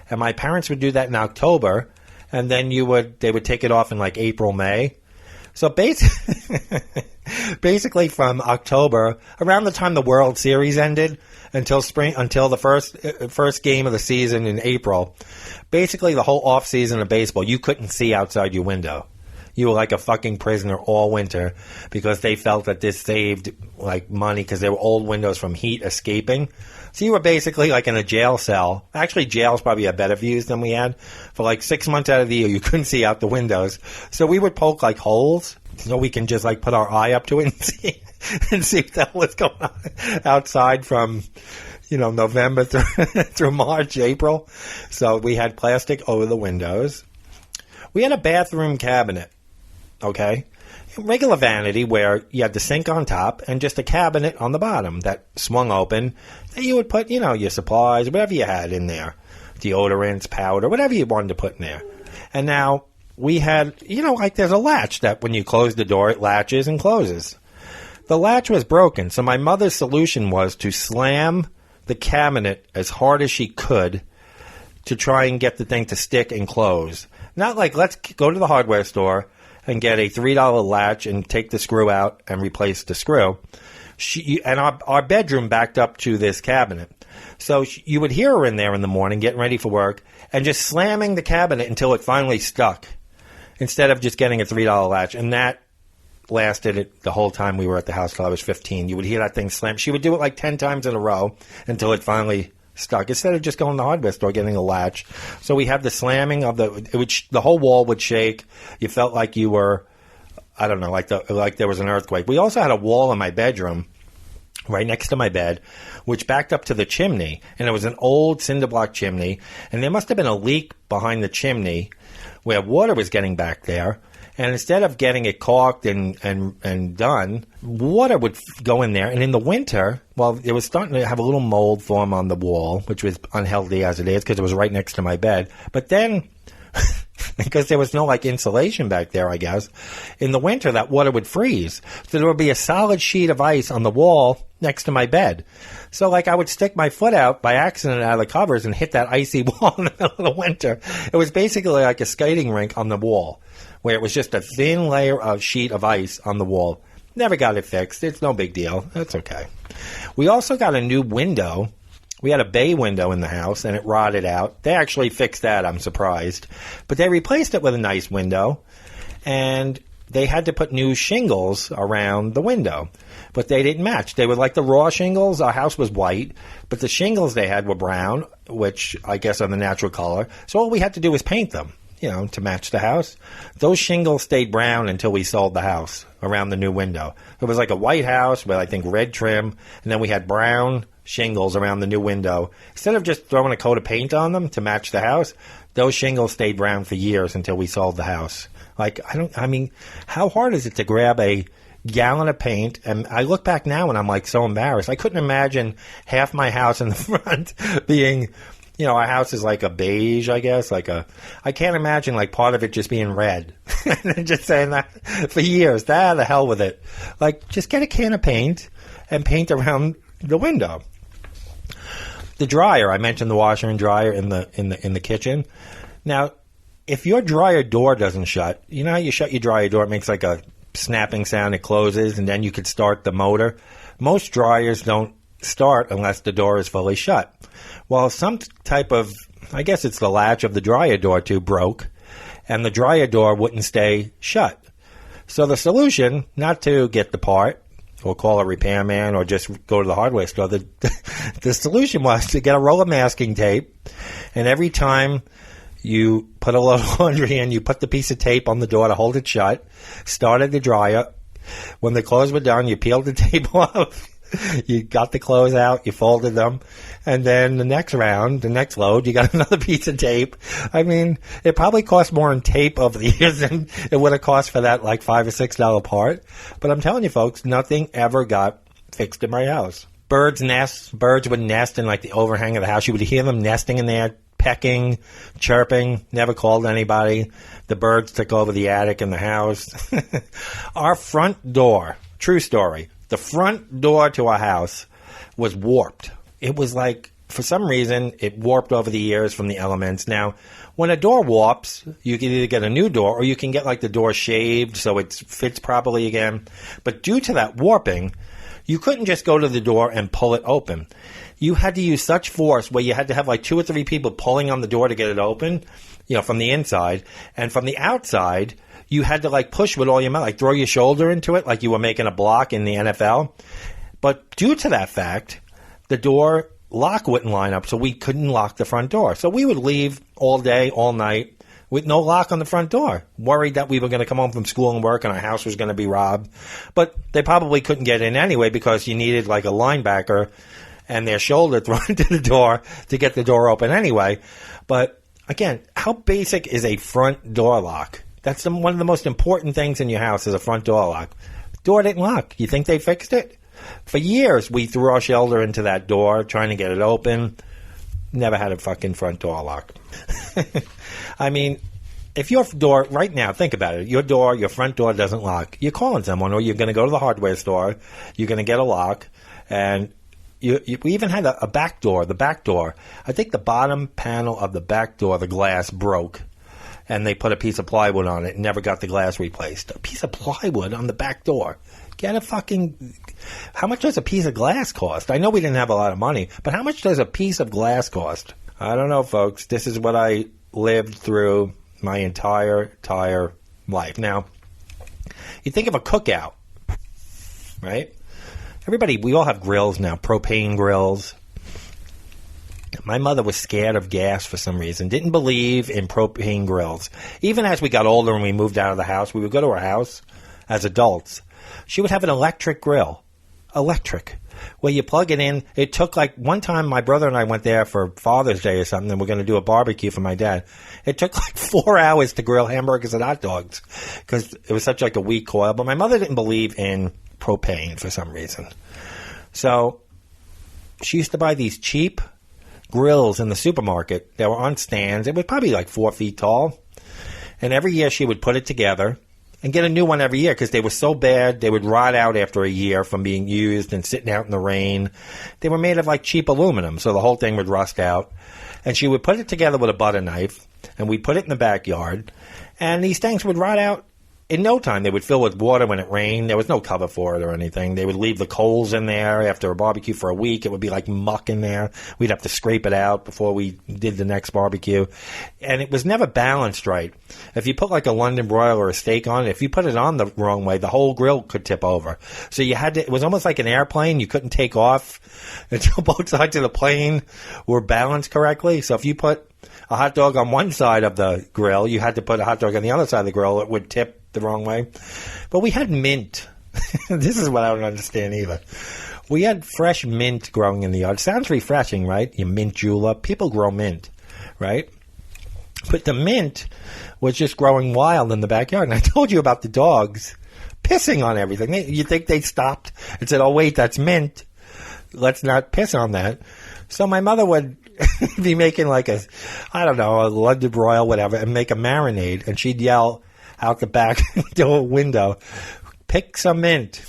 And my parents would do that in October, and then they would take it off in like April, May. So basically from October, around the time the World Series ended, until the first game of the season in April, basically the whole off season of baseball, you couldn't see outside your window. You were like a fucking prisoner all winter because they felt that this saved like money because they were old windows from heat escaping. So you were basically like in a jail cell. Actually, jails probably had better views than we had. For like 6 months out of the year, you couldn't see out the windows. So we would poke like holes so we can just like put our eye up to it and see what the hell was going on outside from, November through March, April. So we had plastic over the windows. We had a bathroom cabinet. Okay, regular vanity where you had the sink on top and just a cabinet on the bottom that swung open. That you would put, your supplies, whatever you had in there, deodorants, powder, whatever you wanted to put in there. And now we had, like there's a latch that when you close the door, it latches and closes. The latch was broken, so my mother's solution was to slam the cabinet as hard as she could to try and get the thing to stick and close. Not like, let's go to the hardware store and get a $3 latch and take the screw out and replace the screw. And our bedroom backed up to this cabinet. So you would hear her in there in the morning getting ready for work and just slamming the cabinet until it finally stuck, instead of just getting a $3 latch. And that lasted the whole time we were at the house till I was 15. You would hear that thing slam. She would do it like 10 times in a row until it finally stuck, instead of just going to the hardware store getting a latch. So we had the slamming of the whole wall would shake. You felt like you were, I don't know, like there was an earthquake. We also had a wall in my bedroom right next to my bed, which backed up to the chimney, and it was an old cinder block chimney, and there must have been a leak behind the chimney where water was getting back there. And instead of getting it caulked and done, water would go in there. And in the winter, well, it was starting to have a little mold form on the wall, which was unhealthy as it is because it was right next to my bed. But then, because there was no like insulation back there, I guess, in the winter that water would freeze. So there would be a solid sheet of ice on the wall next to my bed. So like I would stick my foot out by accident out of the covers and hit that icy wall in the middle of the winter. It was basically like a skating rink on the wall, where it was just a thin layer of sheet of ice on the wall. Never got it fixed. It's no big deal. That's okay. We also got a new window. We had a bay window in the house, and it rotted out. They actually fixed that, I'm surprised. But they replaced it with a nice window, and they had to put new shingles around the window. But they didn't match. They were like the raw shingles. Our house was white, but the shingles they had were brown, which I guess are the natural color. So all we had to do was paint them, to match the house. Those shingles stayed brown until we sold the house around the new window. It was like a white house with, I think, red trim, and then we had brown shingles around the new window. Instead of just throwing a coat of paint on them to match the house, those shingles stayed brown for years until we sold the house. How hard is it to grab a gallon of paint? And I look back now and I'm like so embarrassed. I couldn't imagine half my house in the front being, our house is like a beige, I guess. I can't imagine like part of it just being red. And just saying that for years. The hell with it. Like, just get a can of paint and paint around the window. The dryer, I mentioned the washer and dryer in the kitchen. Now, if your dryer door doesn't shut, how you shut your dryer door, it makes like a snapping sound, it closes, and then you could start the motor. Most dryers don't start unless the door is fully shut. Well, some type of, I guess it's the latch of the dryer door too, broke, and the dryer door wouldn't stay shut. So the solution, not to get the part or call a repairman or just go to the hardware store, the solution was to get a roll of masking tape, and every time you put a load of laundry in, you put the piece of tape on the door to hold it shut, started the dryer. When the clothes were done, you peeled the tape off. You got the clothes out, you folded them, and then the next load, you got another piece of tape. It probably cost more in tape over the years than it would have cost for that like $5 or $6 part. But I'm telling you folks, nothing ever got fixed in my house. Birds would nest in like the overhang of the house. You would hear them nesting in there, pecking, chirping, never called anybody. The birds took over the attic in the house. Our front door, true story, the front door to our house was warped. It was like, for some reason, it warped over the years from the elements. Now, when a door warps, you can either get a new door or you can get like the door shaved so it fits properly again. But due to that warping, you couldn't just go to the door and pull it open. You had to use such force where you had to have like 2 or 3 people pulling on the door to get it open, from the inside. And from the outside, you had to like push with all your might, like throw your shoulder into it like you were making a block in the NFL. But due to that fact, the door lock wouldn't line up, so we couldn't lock the front door. So we would leave all day, all night, with no lock on the front door, worried that we were going to come home from school and work and our house was going to be robbed. But they probably couldn't get in anyway because you needed like a linebacker and their shoulder thrown into the door to get the door open anyway. But again, how basic is a front door lock? That's one of the most important things in your house is a front door lock. Door didn't lock. You think they fixed it? For years, we threw our shoulder into that door trying to get it open. Never had a fucking front door lock. If your door, right now, think about it. Your front door doesn't lock. You're calling someone or you're going to go to the hardware store. You're going to get a lock. And we even had a back door. The back door, I think the bottom panel of the back door, the glass broke, and they put a piece of plywood on it and never got the glass replaced. A piece of plywood on the back door. Get a fucking... How much does a piece of glass cost? I know we didn't have a lot of money, but how much does a piece of glass cost? I don't know, folks. This is what I lived through my entire life. Now, you think of a cookout, right? Everybody, we all have grills now, propane grills. My mother was scared of gas for some reason, didn't believe in propane grills. Even as we got older and we moved out of the house, we would go to her house as adults. She would have an electric grill. Electric. Where you plug it in. It took like one time my brother and I went there for Father's Day or something, and we're going to do a barbecue for my dad. It took like 4 hours to grill hamburgers and hot dogs because it was such like a weak coil. But my mother didn't believe in propane for some reason. So she used to buy these cheap grills in the supermarket that were on stands. It was probably like 4 feet tall. And every year she would put it together and get a new one every year because they were so bad they would rot out after a year from being used and sitting out in the rain. They were made of like cheap aluminum, so the whole thing would rust out. And she would put it together with a butter knife, and we'd put it in the backyard, and these things would rot out in no time. They would fill with water when it rained. There was no cover for it or anything. They would leave the coals in there after a barbecue for a week. It would be like muck in there. We'd have to scrape it out before we did the next barbecue. And it was never balanced right. If you put like a London broil or a steak on it, if you put it on the wrong way, the whole grill could tip over. So you had to, it was almost like an airplane. You couldn't take off until both sides of the plane were balanced correctly. So if you put a hot dog on one side of the grill, you had to put a hot dog on the other side of the grill. It would tip the wrong way. But we had mint. This is what I don't understand either. We had fresh mint growing in the yard. Sounds refreshing, right? You mint julep. People grow mint, right? But the mint was just growing wild in the backyard. And I told you about the dogs pissing on everything. You think they stopped and said, oh, wait, that's mint. Let's not piss on that. So my mother would be making like a London broil, whatever, and make a marinade. And she'd yell out the back door window, pick some mint.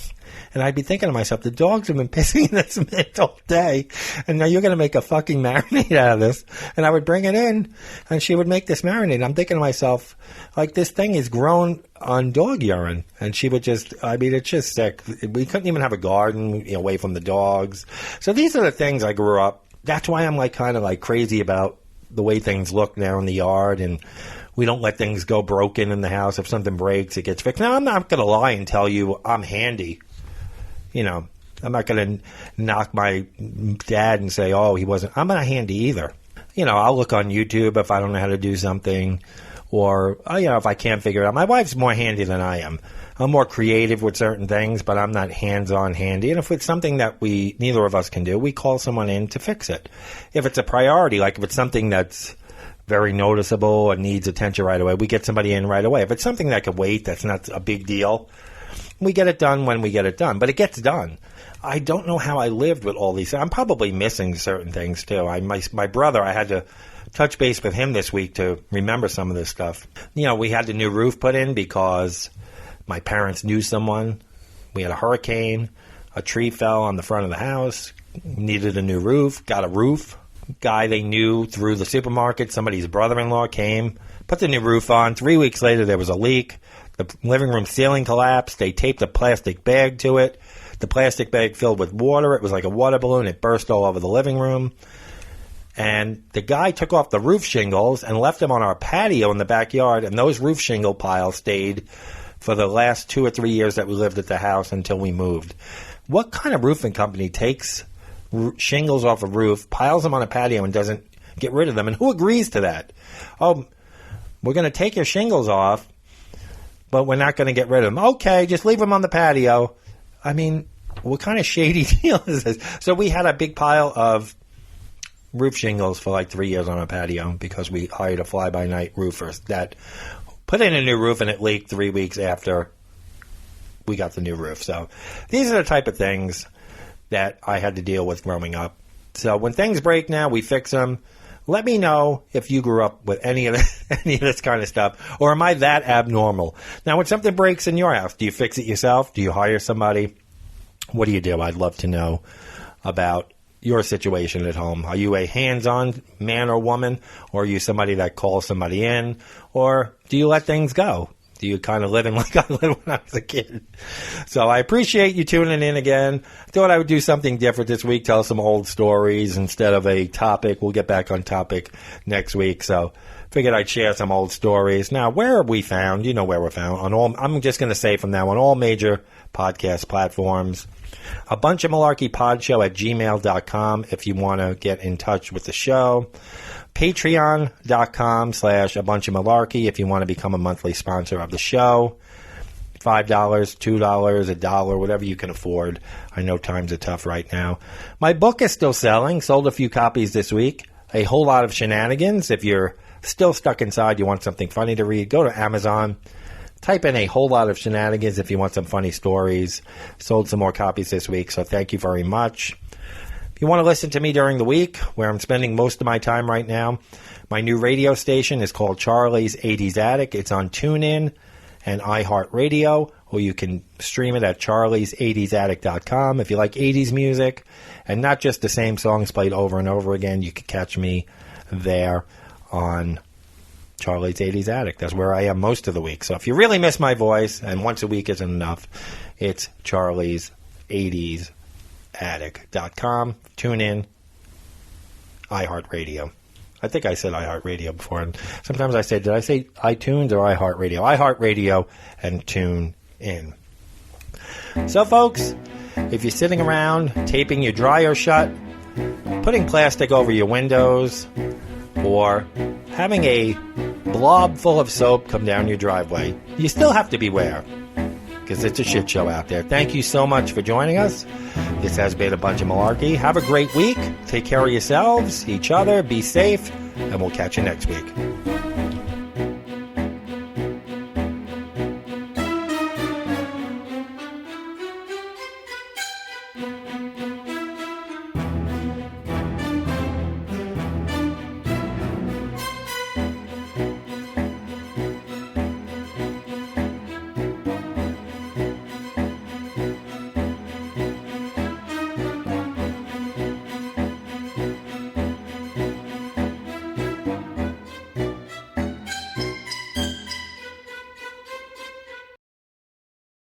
And I'd be thinking to myself, the dogs have been pissing in this mint all day, and now you're going to make a fucking marinade out of this. And I would bring it in, and she would make this marinade. I'm thinking to myself, like, this thing is grown on dog urine. And she would just, I mean, it's just sick. We couldn't even have a garden, away from the dogs. So these are the things I grew up. That's why I'm like kind of like crazy about the way things look now in the yard, and we don't let things go broken in the house. If something breaks, it gets fixed. Now, I'm not going to lie and tell you I'm handy. I'm not going to knock my dad and say, oh, he wasn't. I'm not handy either. I'll look on YouTube if I don't know how to do something, or, if I can't figure it out. My wife's more handy than I am. I'm more creative with certain things, but I'm not hands-on handy. And if it's something that neither of us can do, we call someone in to fix it. If it's a priority, like if it's something that's very noticeable and needs attention right away, we get somebody in right away. If it's something that could wait, that's not a big deal, we get it done when we get it done. But it gets done. I don't know how I lived with all these. I'm probably missing certain things, too. My brother, I had to touch base with him this week to remember some of this stuff. We had the new roof put in because my parents knew someone. We had a hurricane. A tree fell on the front of the house. Needed a new roof. Got a roof. Guy they knew through the supermarket. Somebody's brother-in-law came. Put the new roof on. 3 weeks later, there was a leak. The living room ceiling collapsed. They taped a plastic bag to it. The plastic bag filled with water. It was like a water balloon. It burst all over the living room. And the guy took off the roof shingles and left them on our patio in the backyard. And those roof shingle piles stayed for the last 2 or 3 years that we lived at the house until we moved. What kind of roofing company takes shingles off a roof, piles them on a patio, and doesn't get rid of them? And who agrees to that? Oh, we're going to take your shingles off, but we're not going to get rid of them. Okay, just leave them on the patio. I mean, what kind of shady deal is this? So we had a big pile of roof shingles for like 3 years on our patio because we hired a fly-by-night roofer that put in a new roof, and it leaked 3 weeks after we got the new roof. So these are the type of things that I had to deal with growing up. So when things break now, we fix them. Let me know if you grew up with any of this kind of stuff, or am I that abnormal? Now, when something breaks in your house, do you fix it yourself? Do you hire somebody? What do you do? I'd love to know about your situation at home? Are you a hands-on man or woman, or are you somebody that calls somebody in, or do you let things go? Do you kind of live in like I lived when I was a kid? So I appreciate you tuning in again. I thought I would do something different this week, tell some old stories instead of a topic. We'll get back on topic next week. So figured I'd share some old stories. Now, where are we found? You know where we're found. On all, I'm just going to say from now on, all major podcast platforms. A Bunch of Malarkey Podshow at gmail.com if you want to get in touch with the show. Patreon.com/A Bunch of Malarkey if you want to become a monthly sponsor of the show. $5, $2, $1, whatever you can afford. I know times are tough right now. My book is still selling. Sold a few copies this week. A Whole Lot of Shenanigans. If you're still stuck inside, you want something funny to read, go to Amazon. Type in A Whole Lot of Shenanigans if you want some funny stories. Sold some more copies this week, so thank you very much. If you want to listen to me during the week, where I'm spending most of my time right now, my new radio station is called Charlie's 80s Attic. It's on TuneIn and iHeartRadio, or you can stream it at charlies80sattic.com. If you like 80s music and not just the same songs played over and over again, you can catch me there on Charlie's 80s Attic. That's where I am most of the week. So if you really miss my voice, and once a week isn't enough, it's charlies80sattic.com. Tune in. iHeartRadio. I think I said iHeartRadio before, and sometimes I say, did I say iTunes or iHeartRadio? iHeartRadio and tune in. So, folks, if you're sitting around taping your dryer shut, putting plastic over your windows, or having a blob full of soap come down your driveway, you still have to beware, because it's a shit show out there. Thank you so much for joining us. This has been A Bunch of Malarkey. Have a great week. Take care of yourselves, each other, be safe, and we'll catch you next week.